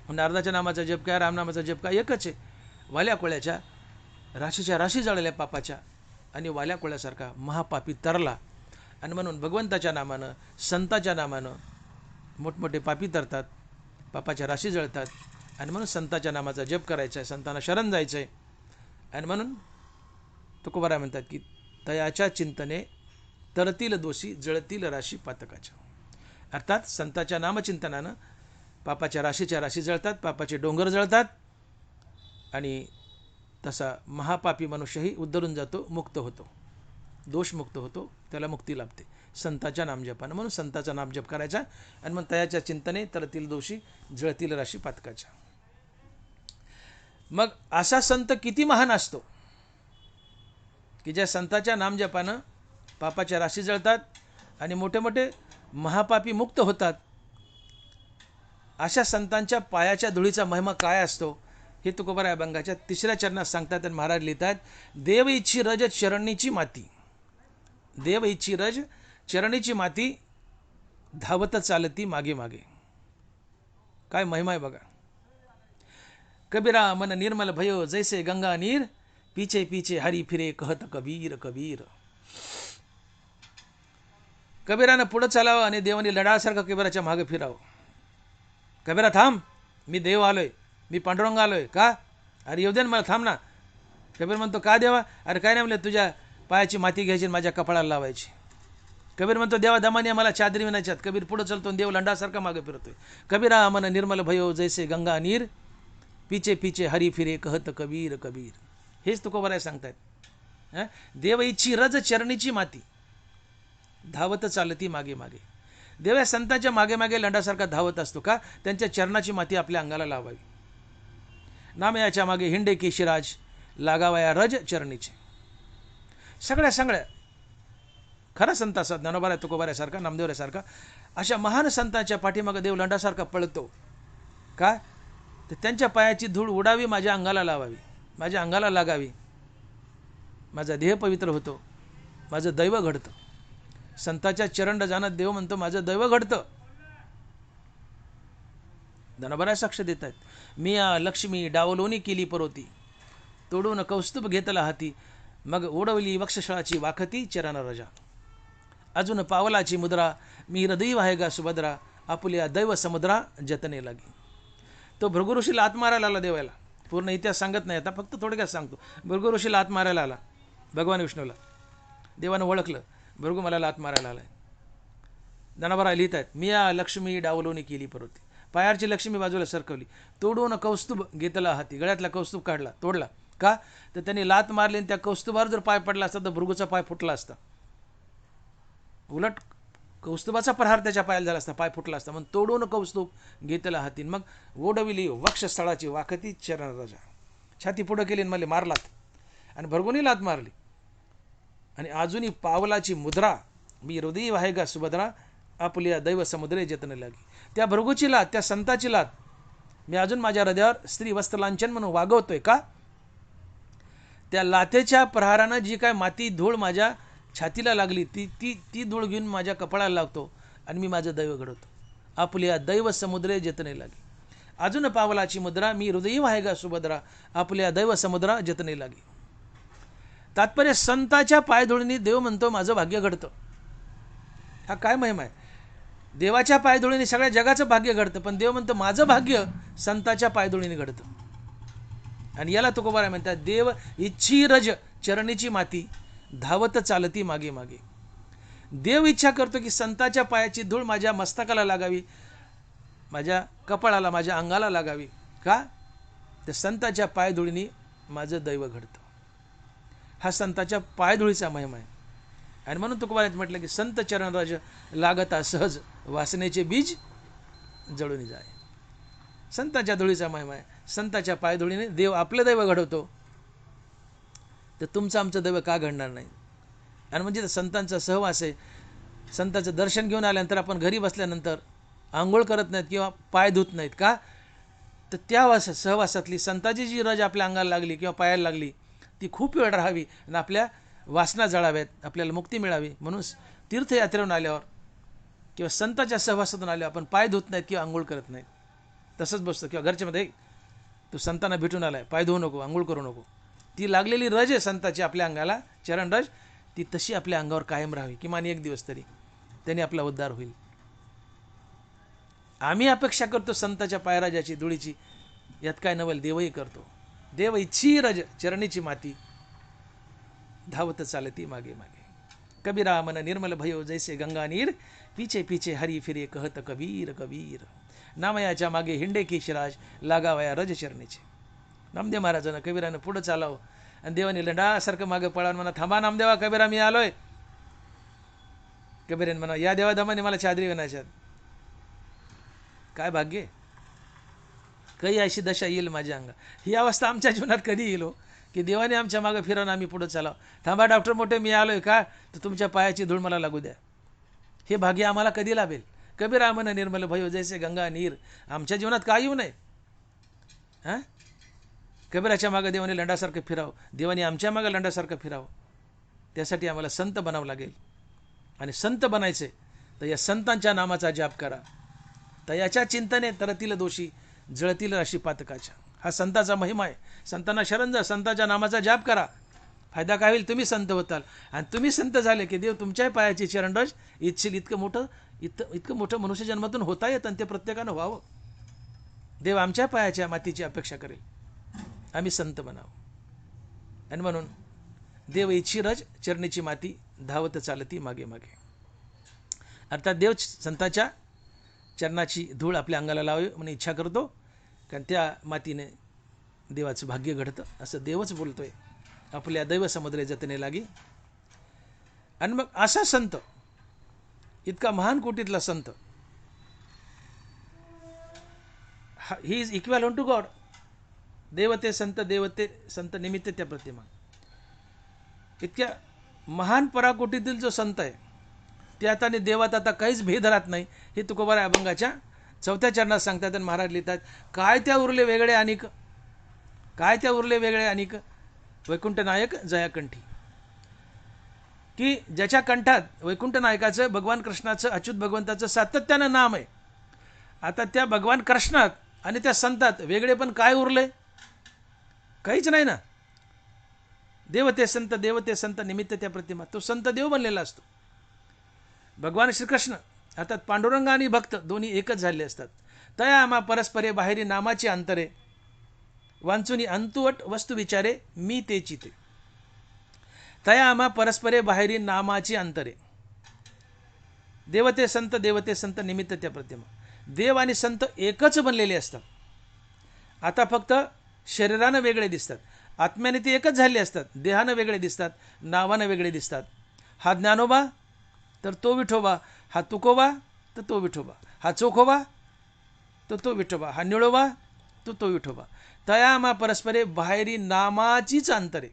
नारदाच्या नामाचा जप काय, रामनामाचा जप काय एकच आहे. वाल्या कोळ्याच्या राशीच्या राशी जळल्या पापाच्या आणि वाल्या कोळ्यासारखा महापापी तरला. आणि म्हणून भगवंताच्या नामानं, संताच्या नामानं मोठमोठे पापी तरतात, पापाच्या राशी जळतात आणि म्हणून संताच्या नामाचा जप करायचा आहे, संतांना शरण जायचं आहे. आणि म्हणून तुकोबाराय म्हणतात की तयाच्या चिंतने तरतील दोषी जळतील राशी पातकाच्या. अर्थात संताच्या नामचिंतनानं पापाच्या राशी जळतात, पापाचे डोंगर जळतात आणि तसा महापापी मनुष्यही उद्धरून जातो, मुक्त होतो, दोषमुक्त होतो, त्याला मुक्ती लाभते संताच्या नामजपानं. म्हणून संताचा नामजप करायचा आणि मग तयाच्या चिंतने तरतील दोषी जळतील राशी पातकाच्या. मग असा संत किती महान असतो की ज्या संताच्या नामजपानं पापाच्या राशी जळतात आणि मोठे मोठे महापापी मुक्त होतात. अशा संतांच्या पायाच्या धुळीचा महिमा काय असतो हे तुकोबाराय अभंगाच्या 3ऱ्या चरणात सांगतात. आणि महाराज लिहितात, देव इच्छी रज चरणीची माती, देव इच्छी रज चरणीची माती, धावत चालती मागे मागे. काय महिमा आहे बघा. कबीरा मन निर्मल भयो जैसे गंगा नीर, पीछे पीछे हरी फिरे कहत कबीर कबीर. कबीरानं पुढं चालावं आणि देवानी लढासारखं कबीराच्या मागे फिरावं. कबीरा थांब, मी देव आलोय, मी पांडुरंग आलोय. का? अरे येऊ दे ना मला, थांब ना. कबीर म्हणतो का देवा? अरे काय नाही म्हणलं, तुझ्या पायाची माती घ्यायची माझ्या कपाळाला लावायची. कबीर म्हणतो देवा दमाने मला चादरी विनाच्यात. कबीर पुढं चालतो, देव लंडासारखा मागे फिरतोय. कबीरा मन निर्मल भयो जैसे गंगा नीर, पीछे पीछे हरी फिरे कहत कबीर कबीर. हेच तुकोबाराय सांगतायत. देव इच्छी रज चरणीची माती, धावत चालती मागे मागे. देव या संतांच्या मागे मागे लंडासारखा धावत असतो. का? त्यांच्या चरणाची माती आपल्या अंगाला लावावी. नाम याच्या मागे हिंडे केशिराज, लागावा या रज चरणीचे. सगळ्या खरा संत असा ज्ञानोबाराय तुकोबारायसारखा, नामदेवरायसारखा अशा महान संतांच्या पाठीमागे देव लंडासारखा पळतो. का? तर त्यांच्या पायाची धूळ उडावी, माझ्या अंगाला लावावी, माझ्या अंगाला लागावी, माझा देह पवित्र होतो, माझं दैव घडतं. संताच्या चरण जाणत देव म्हणतो माझं दैव घडतं. ज्ञानोबाराय साक्ष देत आहेत. मी लक्ष्मी डावलोनी केली परोती, तोडून कौस्तुभ घेतला हाती, मग ओढवली वक्षस्थळाची वाखती चरण रजा. अजून पावलाची मुद्रा, मी हृदयी वाहेगा सुभद्रा, आपुल्या दैव समुद्रा जतने लागी. तो भृगु ऋषीला हात मारायला आला देवाला. पूर्ण इतिहास सांगत नाही आता, फक्त थोडक्यात सांगतो. भृगु ऋषीला हात मारायला आला भगवान विष्णूला. देवानं ओळखलं, भृगु मला हात मारायला आलाय. ज्ञानोबाराय लिहित आहेत, मी लक्ष्मी डावलोनी केली परोती, पायाची लक्ष्मी बाजूला सरकवली, तोडून कौस्तुभ घेतला हाती, गळ्यातला कौस्तुभ काढला, तोडला. का? तर त्यांनी लात मारली आणि त्या कौस्तुभावर जर पाय पडला असता तर भृगूचा पाय फुटला असता. उलट कौस्तुभाचा प्रहार त्याच्या पायाला झाला असता, पाय फुटला असता. म्हणून तोडून कौस्तुभ घेतला हाती, मग ओढविली वक्षस्थळाची वाखती चरण रजा. छाती पुढं केली आणि मला मारलात आणि भृगूनी लात मारली. आणि अजूनही पावलाची मुद्रा, मी हृदयी वाहेगा सुभद्रा, आपल्या दैव समुद्रे जतने लागी. त्या भृगूची लात, त्या संताची लात मी अजून माझ्या हृदयावर स्त्री वस्त्रलांछन म्हणून वागवतोय. का? त्या लाथेच्या प्रहारानं जी काय माती धूळ माझ्या छातीला लागली ती ती ती धूळ घेऊन माझ्या कपाळाला लागतो आणि मी माझं दैव घडवतो. आपल्या दैव समुद्रे जतने लागी. अजून पावलाची मुद्रा, मी हृदयी वाहेगा सुभद्रा, आपल्या दैव समुद्रा जतने लागी. तात्पर्य संताच्या पायधुळीने देव म्हणतो माझं भाग्य घडतं. हा काय महिमा आहे. देवाच्या पायधुळीने सगळ्या जगाचं भाग्य घडतं, पण देव म्हणतो माझं भाग्य संताच्या पायधुळीने घडतं. आणि याला तुकोबाराय म्हणतात, देव इच्छी रज चरणीची माती, धावत चालती मागे मागे. देव इच्छा करतो की संताच्या पायाची धूळ माझ्या मस्तकाला लागावी, माझ्या कपाळाला, माझ्या अंगाला लागावी. का? तर संताच्या पायधुळीने माझं दैव घडतं. हा संताच्या पायधुळीचा महिमा आहे. आणि म्हणून तुकोबारायत म्हटलं की संत चरणराज लागता सहज, वासनेचे बीज जळून जाय. संताच्या धुळीचा महिमा आहे. संताच्या पायधुळीने देव आपलं दैव घडवतो, तर तुमचं आमचं दैव का घडणार नाही. आणि म्हणजे संतांचा सहवास आहे. संतांचं दर्शन घेऊन आल्यानंतर आपण घरी बसल्यानंतर आंघोळ करत नाहीत किंवा पाय धुत नाहीत. का? तर त्या सहवासातली संताची जी रज आपल्या अंगाला लागली किंवा पायाला लागली ती खूप वेळ राहावी आणि आपल्या वासना जळाव्यात, आपल्याला मुक्ती मिळावी. म्हणून तीर्थयात्रेहून आल्यावर किंवा संताच्या सहवासातून आल्यावर आपण पाय धुत नाहीत किंवा आंघोळ करत नाहीत, तसंच बसतो. किंवा घरच्यामध्ये तू संतांना भेटून आलाय, पाय धुवू नको, आंघोळ करू नको. ती लागलेली रज आहे संताची आपल्या अंगाला, चरण रज, ती तशी आपल्या अंगावर कायम राहावी. किमान एक दिवस तरी त्याने आपला उद्धार होईल. आम्ही अपेक्षा करतो संताच्या पायराजाची धुळीची, यात काय नवल देवही करतो. देव इच्छी रज चरणीची माती धावत चालती मागे मागे. कबीरा मन निर्मल भयो जैसे गंगा नीर पीछे पीछे हरी फिरे कहत कबीर कबीर. नामयाच्या मागे हिंडे की शिराज लागावया रज चरणीचे. नामदेव महाराजांना कबीरानं पुढं चालावं आणि देवाने लंडासारखं मागं पळावून म्हणा थांबा नामदेवा कबीरा मी आलोय. कबीराने म्हणा या देवाधमाने मला चादरी विणायच्यात. काय भाग्य, काही अशी दशा येईल माझ्या अंगा. ही अवस्था आमच्या जीवनात कधी येईल हो, की देवाने आमच्या मागं फिरवून आम्ही पुढं चालावं. थांबा डॉक्टर मोठे मी आलोय का, तर तुमच्या पायाची धूळ मला लागू द्या. हे भाग्य आम्हाला कधी लाभेल. कबीरा मन निर्मल भयो जैसे गंगा नीर. आमच्या जीवनात काय येऊ नये. हां, कबीराच्या मागं देवाने लंडासारखं फिरावं, देवाने आमच्या मागं लंडासारखं फिरावं. त्यासाठी आम्हाला संत बनावं लागेल. आणि संत बनायचे तर या संतांच्या नामाचा जाप करा. तयाच्या चिंतने तरतील दोषी जळतील राशी पातकाच्या. हा संताचा महिमा आहे. संतांना शरण जा, संतांच्या नामाचा जाप करा. फायदा काय होईल, तुम्ही संत होताल. आणि तुम्ही संत झाले की देव तुमच्याही पायाची चरणरज इच्छिल इतकं मोठं मनुष्य जन्मातून होता येतं आणि ते प्रत्येकानं व्हावं. देव आमच्या पायाच्या मातीची अपेक्षा करेल, आम्ही संत बनावं. आणि म्हणून देव इच्छिरज चरणीची माती धावत चालती मागे मागे. अर्थात देव संतांच्या चरणाची धूळ आपल्या अंगाला लावावी म्हणून इच्छा करतो, कारण त्या मातीने देवाचं भाग्य घडतं असं देवच बोलतोय. आपल्या दैव समुद्रे जतने लागी. आणि मग असा संत, इतका महान कोटीतला संत, he is equal to God. देवते संत निमित्त त्या प्रतिमा. इतक्या महान पराकोटीतील जो संत आहे त्यात आणि देवात आता काहीच भेद राहत नाही. हे तुकोबाराय अभंगाच्या 4थ्या चरणात सांगतात. आणि महाराज लिहितात, काय त्या उरले वेगळे अनिक, काय त्या उरले वेगळे अनिक वैकुंठ नायक जयाकंठी. की ज्याच्या कंठात वैकुंठ नायकाचं, भगवान कृष्णाचं, अच्युत भगवंताचं सातत्यानं नाम आहे. आता त्या भगवान कृष्णात आणि त्या संतात वेगळे पण काय उरले, काहीच नाही ना. देवते संत निमित्त त्या प्रतिमा. तो संत देव बनलेला असतो. भगवान श्रीकृष्ण अर्थात पांडुरंग आणि भक्त दोन्ही एकच झाले असतात. तया आम्हा परस्परे बाहेरी नामाची अंतरे वांचुनी अंतुवट वस्तू विचारे मी ते चिते. तया आम्हा परस्परे बाहेरी नामाची अंतरे. देवते संत निमित्त त्या प्रतिमा. देव आणि संत एकच बनलेले असतात. आता फक्त शरीरानं वेगळे दिसतात, आत्म्याने ते एकच झाले असतात. देहानं वेगळे दिसतात, नावानं वेगळे दिसतात. हा ज्ञानोबा तर तो विठोबा, हा तुकोबा तर तो विठोबा, हा चोखोबा तर तो विठोबा, हा निळोबा तो तो विठोबा. तयामा परस्परे बाहेरी नामाचीच अंतरे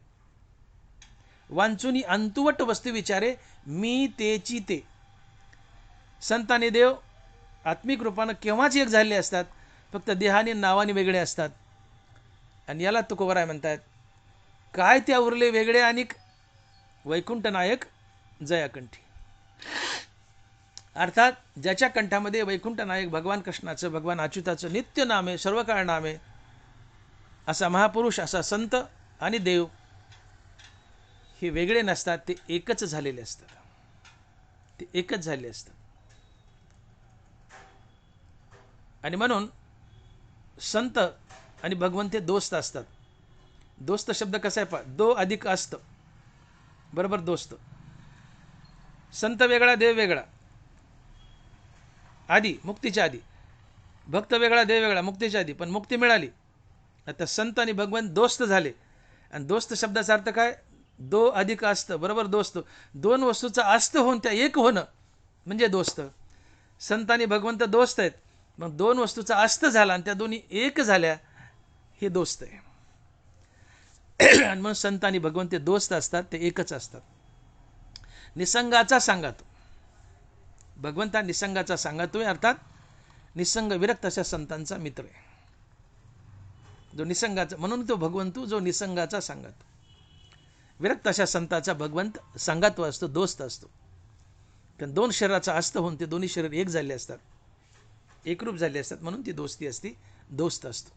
वांचुनी अंतुवट वस्तू विचारे मी तेची ते. संत आणि देव आत्मिक रूपानं केव्हाच एक झाले असतात, फक्त देहाने नावाने वेगळे असतात. आणि याला तुकोबाराय म्हणतात, काय त्या उरले वेगळे आणि वैकुंठ नायक जयाकंठी. अर्थात ज्याच्या कंठामध्ये वैकुंठ नायक भगवान कृष्णाचं, भगवान अच्युताचं नित्य नाम आहे, सर्व काळ नाम आहे, असा महापुरुष, असा संत आणि देव हे वेगळे नसतात, ते एकच झालेले असतात. ते एकच झाले असतात. आणि म्हणून संत आणि भगवंत दोस्त असतात. दोस्त शब्द कसा आहे पहा, दो अधिक असत बरोबर दोस्त. संत वेगळा, देव वेगळा. आधी मुक्तीच्या आधी भक्त वेगळा, देव वेगळा मुक्तीच्या आधी. पण मुक्ती मिळाली, आता संत आणि भगवंत दोस्त झाले. आणि दोस्त शब्दाचा अर्थ काय, दो अधिक असत बरोबर दोस्त. दोन वस्तूचा अस्त होऊन त्या एक होणं म्हणजे दोस्त. संत आणि भगवंत दोस्त आहेत, मग दोन वस्तूचा अस्त झाला आणि त्या दोन्ही एक झाल्या, हे दोस्त आहे. आणि म्हणून संत आणि भगवंत दोस्त असतात, ते एकच असतात. निसंगाचा सांगातो भगवंता, निसंगाचा सांगातोय, अर्थात निसंग विरक्त अशा संतांचा मित्र आहे. जो निसंगाचा, म्हणून तो भगवंतू जो निसंगाचा सांगातो. विरक्त अशा संताचा भगवंत सांगातो असतो, दोस्त असतो. कारण दोन शरीराचा अस्त होऊन ते दोन्ही शरीर एक झाले असतात, एकरूप झाले असतात, म्हणून ती दोस्ती असती, दोस्त असतो.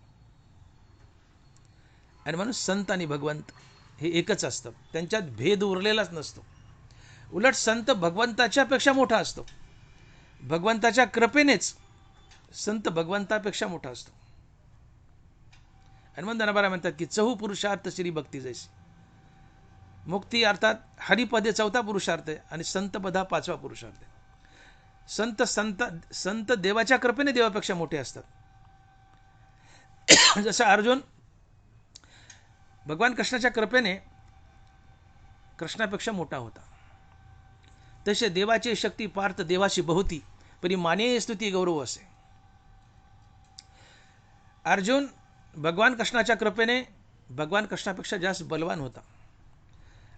आणि म्हणून संत आणि भगवंत हे एकच असतं, त्यांच्यात भेद उरलेलाच नसतो. उलट संत भगवंताच्या पेक्षा मोठा असतो. भगवंताच्या कृपेनेच संत भगवंतापेक्षा मोठा असतो. आणि मग दनबारा म्हणतात की चहू पुरुषार्थ श्री भक्ती जैसी. मुक्ती अर्थात हरिपदे चौथा पुरुषार्थ आहे आणि संतपदा पाचवा पुरुषार्थ आहे. संत संत संत देवाच्या कृपेने देवापेक्षा मोठे असतात. जसं अर्जुन भगवान कृष्णाच्या कृपेने कृष्णापेक्षा मोठा होता, तसे देवाची शक्ती पार्थ देवाशी बहुती परी माने स्तुती गौरव असे. अर्जुन भगवान कृष्णाच्या कृपेने भगवान कृष्णापेक्षा जास्त बलवान होता.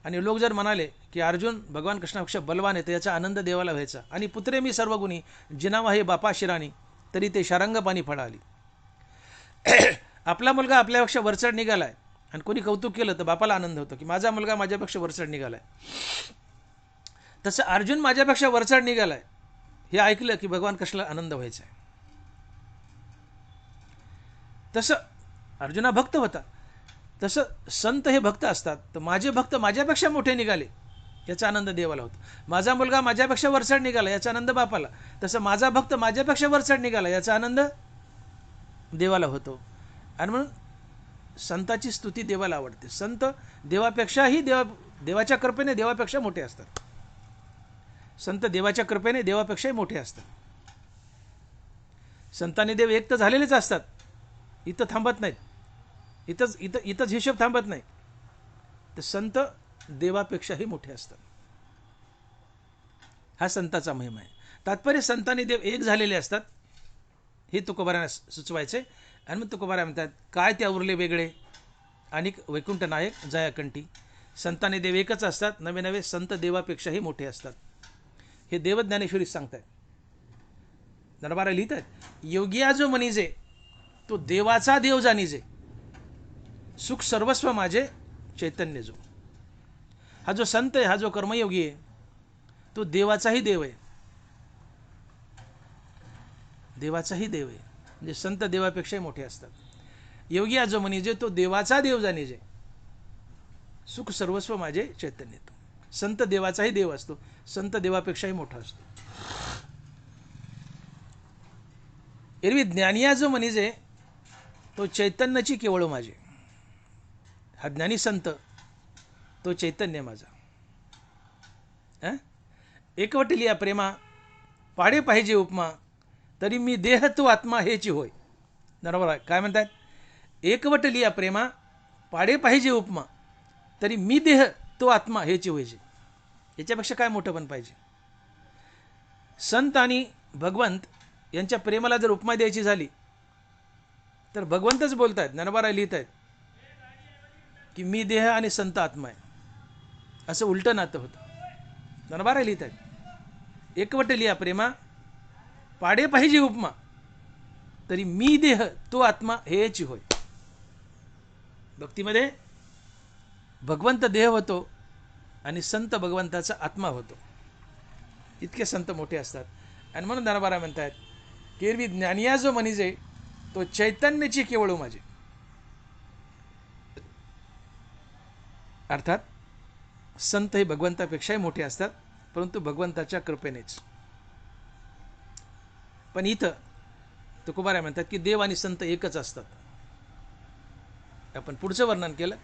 आणि लोक जर म्हणाले की अर्जुन भगवान कृष्णापेक्षा बलवान आहे तर याचा आनंद देवाला व्हायचा. आणि पुत्रे मी सर्वगुणी जिनावा हे बापा शिराणी तरी ते शारंग पाणी फळाली. आपला मुलगा आपल्यापेक्षा वरचढ निघालाय आणि कोणी कौतुक केलं तर बापाला आनंद होतो की माझा मुलगा माझ्यापेक्षा वरचढ निघालाय. तसं अर्जुन माझ्यापेक्षा वरचढ निघालाय हे ऐकलं की भगवान कृष्णाला आनंद व्हायचा आहे. तसं अर्जुना भक्त होता, तसं संत हे भक्त असतात. तर माझे भक्त माझ्यापेक्षा मोठे निघाले याचा आनंद देवाला होतो. माझा मुलगा माझ्यापेक्षा वरचढ निघाला याचा आनंद बापाला. तसं माझा भक्त माझ्यापेक्षा वरचढ निघाला याचा आनंद देवाला होतो. आणि म्हणून संताची स्तुती देवाला आवडते. संत देवापेक्षाही देवाच्या कृपेने देवापेक्षा मोठे असतात. संत देवाच्या कृपेने देवापेक्षाही मोठे असतात. संतांनी देव एक तर झालेलेच असतात, इथं थांबत नाहीत, इथंच हिशोब थांबत नाही. तर संत देवापेक्षाही मोठे असतात. हा संताचा महिमा आहे. तात्पर्य संतांनी देव एक झालेले असतात हे तुकोबारांना सुचवायचे. आणि मग तुकोबारा म्हणतात काय त्या उरले वेगळे आणि वैकुंठ नायक जयाकंठी. संतांनी देव एकच असतात, नवे नवे संत देवापेक्षाही मोठे असतात. हे देवज्ञानेश्वरी सांगतायत. दरबारा लिहित आहेत योगिया जो मनिजे तो देवाचा देव जाणीजे सुख सर्वस्व माझे चैतन्य जो. हा जो संत आहे, हा जो कर्मयोगी आहे, तो देवाचाही देव आहे. देवाचाही देव आहे म्हणजे संत देवापेक्षाही मोठे असतात. योगी जो मनिजे तो देवाचा देव जाणीजे सुख सर्वस्व माझे चैतन्य तो. संत देवाचाही देव असतो, संत देवापेक्षाही मोठा असतो. एरवी ज्ञानिया जो मनिजे तो चैतन्याची केवळ माझे. हा ज्ञानी संत तो चैतन्य माझा. एकवटलिया प्रेमा पाडे पाहिजे उपमा तरी मी देह तो आत्मा हेची होय. बरोबर आहे. काय म्हणतात? एकवटलिया प्रेमा पाडे पाहिजे उपमा तरी मी देह तो आत्मा हेची होयचे. याच्यापेक्षा काय मोठं पण पाहिजे. संत आणि भगवंत यांच्या प्रेमाला जर उपमा द्यायची झाली तर भगवंतच बोलतायत. ज्ञानोबा लिहित आहेत की मी देह आणि संत आत्मा आहे, असं उलटं नातं होतं. ज्ञानोबा लिहित आहेत एकवटलिया प्रेमा पाडे पाहिजे उपमा तरी मी देह तो आत्मा हेची होय. भक्तीमध्ये भगवंत देह होतो आणि संत भगवंताचा आत्मा होतो. इतके संत मोठे असतात. आणि म्हणून ज्ञानोबा म्हणतात की एरवी ज्ञानिया जो मनिजे तो चैतन्याची केवळ माझे. अर्थात संत हे भगवंतापेक्षाही मोठे असतात, परंतु भगवंताच्या कृपेनेच. पण इथं तुकोबारा म्हणतात की देव आणि संत एकच असतात. आपण पुढचं वर्णन केलं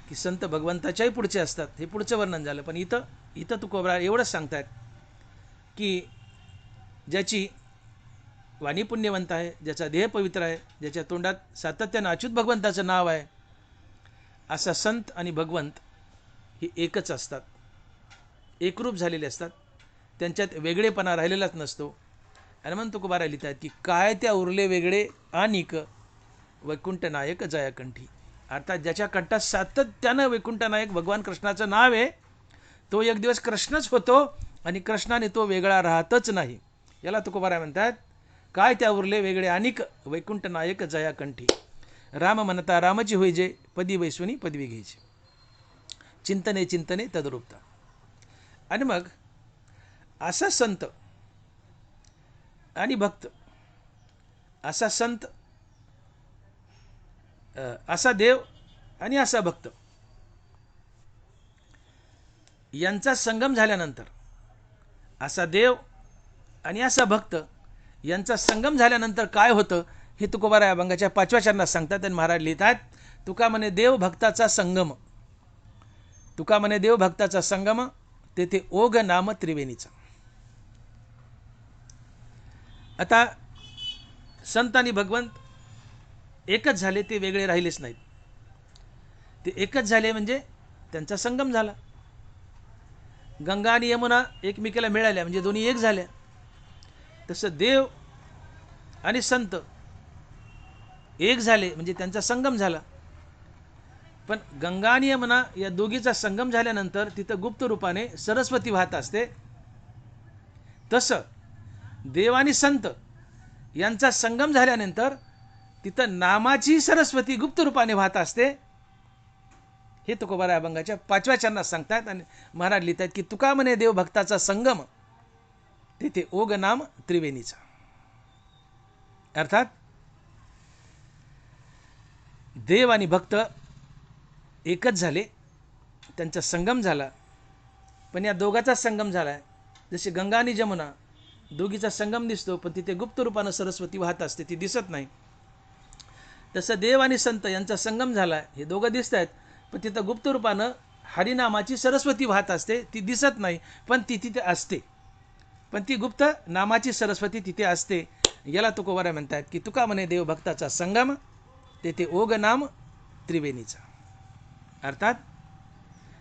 की संत भगवंताच्याही पुढचे असतात, हे पुढचं वर्णन झालं. पण इथं तुकोबारा एवढंच सांगतात की ज्याची वाणी पुण्यवंत आहे, ज्याचा देह पवित्र आहे, ज्याच्या तोंडात सातत्यानं अच्युत भगवंताचं नाव आहे, असा संत आणि भगवंत हे एकच असतात, एकरूप झालेले असतात. त्यांच्यात वेगळेपणा राहिलेलाच नसतो. आणि म्हणून तुकोबारा लिहितात की काय त्या उरले वेगळे अनिक वैकुंठ नायक जयाकंठी. अर्थात ज्याच्या कंठात सातत्यानं वैकुंठ नायक भगवान कृष्णाचं नाव आहे तो एक दिवस कृष्णच होतो आणि कृष्णाने तो वेगळा राहतच नाही. याला तुकोबारा म्हणतात काय त्या उरले वेगळे अनिक वैकुंठ नायक जयाकंठी. राम म्हणता रामची होईजे पदी वैश्वनी पदवी घ्यायची चिंतने चिंतने तदरूपता. आणि मग असा संत आणि भक्त, असा संत, असा देव आणि असा भक्त यांचा संगम झाल्यानंतर, असा देव आणि असा भक्त यांचा संगम झाल्यानंतर काय होतं हे तुकोबाराय अभंगाच्या 5व्या चरणात सांगतात आणि महाराज लिहितात, तुका म्हणे देव भक्ताचा संगम, तुका म्हणे देव भक्ताचा संगम, तेथे ओघ नाम त्रिवेणीचा. आता संत आणि भगवंत एकच झाले, ते वेगळे राहिलेच नाहीत. ते एकच झाले म्हणजे त्यांचा संगम झाला. गंगा आणि यमुना एकमेकाला मिळाल्या म्हणजे दोन्ही एक झाल्या. तसं देव आणि संत एक झाले म्हणजे त्यांचा संगम झाला. पण गंगा आणि यमुना या दोघीचा संगम झाल्यानंतर तिथं गुप्त रूपाने सरस्वती वाहत असते. तसं देव आणि संत यांचा संगम झाल्यानंतर तिथं नामाची सरस्वती गुप्त रूपाने वाहत असते. हे तुकोबाराय अभंगाच्या 5व्या चरणात सांगतात आणि महाराज लिहितात की तुका म्हणे देव भक्ताचा संगम, तेथे ओघ नाम त्रिवेणीचा. अर्थात देव आणि भक्त एकच झाले, त्यांचा संगम झाला. पण या दोघाचा संगम झाला आहे. जसे गंगा आणि जमुना दोघीचा संगम दिसतो, पण तिथे गुप्त रूपानं सरस्वती वाहत असते, ती दिसत नाही. तसं देव आणि संत यांचा संगम झाला आहे, हे दोघं दिसत आहेत, पण तिथं गुप्त रूपानं हरिनामाची सरस्वती वाहत असते, ती दिसत नाही, पण ती तिथे असते. पण ती गुप्त नामाची सरस्वती तिथे असते. याला तुकोबाराय म्हणतात की तुका म्हणे देव भक्ताचा संगम, तेथे ओघ नाम त्रिवेणीचा. अर्थात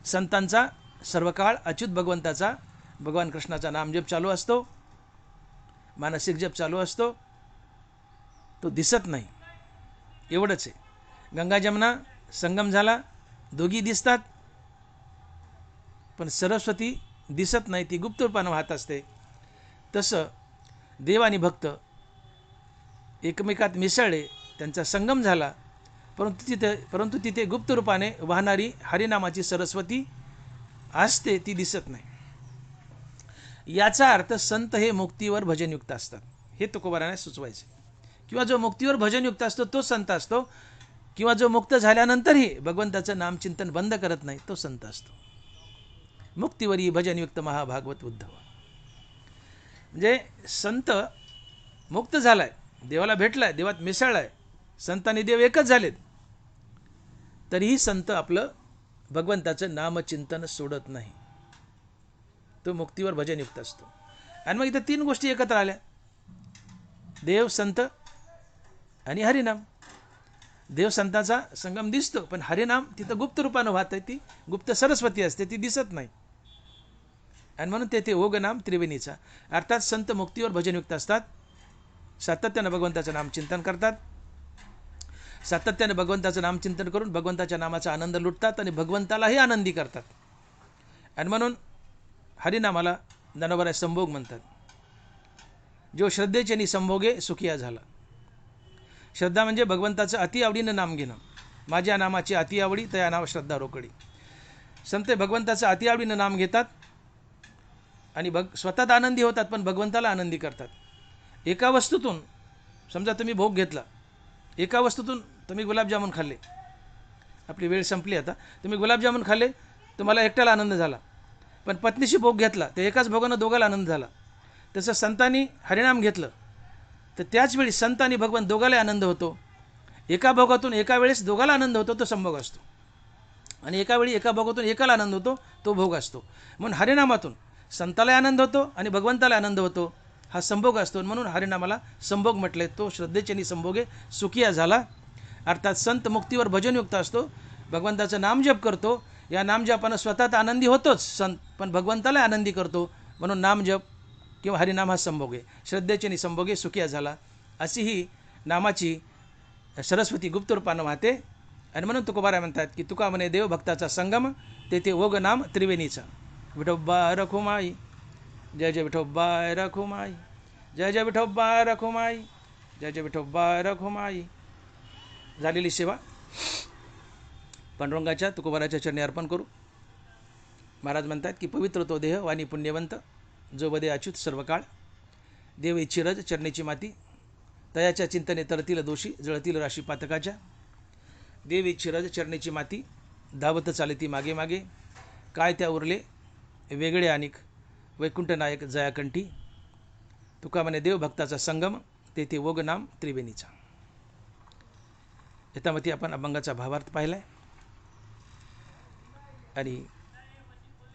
संतांचा सर्व काळ अच्युत भगवंताचा, भगवान कृष्णाचा नामजप चालू असतो, मानसिक जप चालू असतो, तो दिसत नाही, एवढंच आहे. गंगा जमुना संगम झाला, दोघी दिसतात, पण सरस्वती दिसत नाही, ती गुप्त रूपानं वाहत असते. तसं देव आणि भक्त एकमेकात मिसळले, त्यांचा संगम झाला, परंतु तिथे गुप्त रूपाने वाहणारी हरिनामाची सरस्वती असते, ती दिसत नाही. याचा अर्थ संत हे मुक्तीवर भजनयुक्त असतात, हे तुकोबाराने सुचवायचे. किंवा जो मुक्तीवर भजनयुक्त असतो तो संत असतो, किंवा जो मुक्त झाल्यानंतरही भगवंताचं नामचिंतन बंद करत नाही तो संत असतो. मुक्तीवरी भजनयुक्त महाभागवत उद्धव. म्हणजे संत मुक्त झालाय, देवाला भेटलाय, देवात मिसळलाय, संत आणि देव एकच झालेत, तरीही संत आपलं भगवंताचं नामचिंतन सोडत नाही, तो मुक्तीवर भजनयुक्त असतो. आणि मग इथं 3 गोष्टी एकत्र आल्या, देव, संत आणि हरिनाम. देव संताचा संगम दिसतो, पण हरिनाम तिथं गुप्त रूपानं वाहत आहे, ती गुप्त सरस्वती असते, ती दिसत नाही. आणि म्हणून तेथे ओघ नाम त्रिवेणीचा. अर्थात संत मुक्तीवर भजनयुक्त असतात, सातत्यानं भगवंताचं नामचिंतन करतात, सातत्याने भगवंताचं नामचिंतन करून भगवंताच्या नामाचा आनंद लुटतात आणि भगवंतालाही आनंदी करतात. आणि म्हणून हरिनामाला ज्ञानोबाराय संभोग म्हणतात. जो श्रद्धेचे संभोगे सुखिया झाला. श्रद्धा म्हणजे भगवंताचं अति आवडीनं नाम घेणं. माझ्या नामाची अति आवडी, तया नाव श्रद्धा रोकडी. संत भगवंताचं अति आवडीनं नाम घेतात आणि स्वतः आनंदी होतात, पण भगवंताला आनंदी करतात. एका वस्तूतून, समजा तुम्ही भोग घेतला, एका वस्तूतून तुम्ही गुलाबजामुन खाल्ले, आपली वेळ संपली आता, तुम्ही गुलाबजामुन खाल्ले, तुम्हाला एकट्याला आनंद झाला, पण पत्नीशी भोग घेतला, तर एकाच भोगानं दोघाला आनंद झाला. तसं संतांनी हरिनाम घेतलं तर त्याच वेळी संत आणि भगवंत दोघाला आनंद होतो. एका भोगातून एका वेळेस दोघाला आनंद होतो, तो संभोग असतो. आणि एका वेळी एका भोगातून एकाला आनंद होतो, तो भोग असतो. म्हणून हरिनामातून संताला आनंद होतो आणि भगवंताला आनंद होतो, हा संभोग असतो. म्हणून हरिनामाला संभोग म्हटले. तो श्रद्धेचे संभोगे सुखिया झाला. अर्थात संत मुक्तीवर भजनयुक्त असतो, भगवंताचं नामजप करतो. या नामजपानं स्वतः आनंदी होतोच संत, पण भगवंताला आनंदी करतो. म्हणून नामजप किंवा हरिनाम हा संभोग आहे. श्रद्धेचे संभोगे सुखिया झाला, अशी ही नामाची सरस्वती गुप्त रूपानं वाहते. आणि म्हणून तुकोबाराय म्हणतात की तुका म्हणे देव भक्ताचा संगम, तेथे ओघ नाम त्रिवेणीचा. विठोबा रखुमाई, जय जय विठोबा रखुमाई, जय जय विठोबा रखुमाई, जय जय विठोबा रखुमाई. झालेली सेवा पांडुरंगाच्या तुकोबाराच्या चरणी अर्पण करू. महाराज म्हणतात की पवित्र तो देह वाणी पुण्यवंत, जो बदे अच्युत सर्व काळ. देव इच्छिरज चरणीची माती, तयाच्या चिंतने तरतील दोषी, जळतील राशी पातकाच्या. देव इच्छिरज चरणीची माती, धावत चालती मागे मागे. काय त्या उरले वेगळे अनिक, वैकुंठ नायक जयाकंठी. तुका म्हणे देव भक्ताचा संगम, तेथे ओघ नाम त्रिवेणीचा. यथामती आपण अभंगाचा भावार्थ पाहिला आहे आणि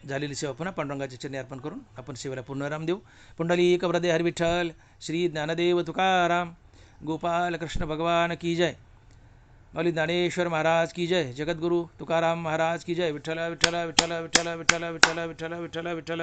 झालेली सेवा पुन्हा पांडुरंगाच्या चरणी अर्पण करून आपण सेवेला पूर्णविराम देऊ. पुंडलिक वरदे हरी विठ्ठल, श्री ज्ञानदेव तुकाराम, गोपाल कृष्ण भगवान की जय. माऊली ज्ञानेश्वर महाराज की जय. जगद्गुरु तुकाराम महाराज की जय. विठ्ठल विठ्ठल विठ्ठल विठ्ठल विठ्ठल विठ्ठल विठ्ठल विठ्ठल विठ्ठल.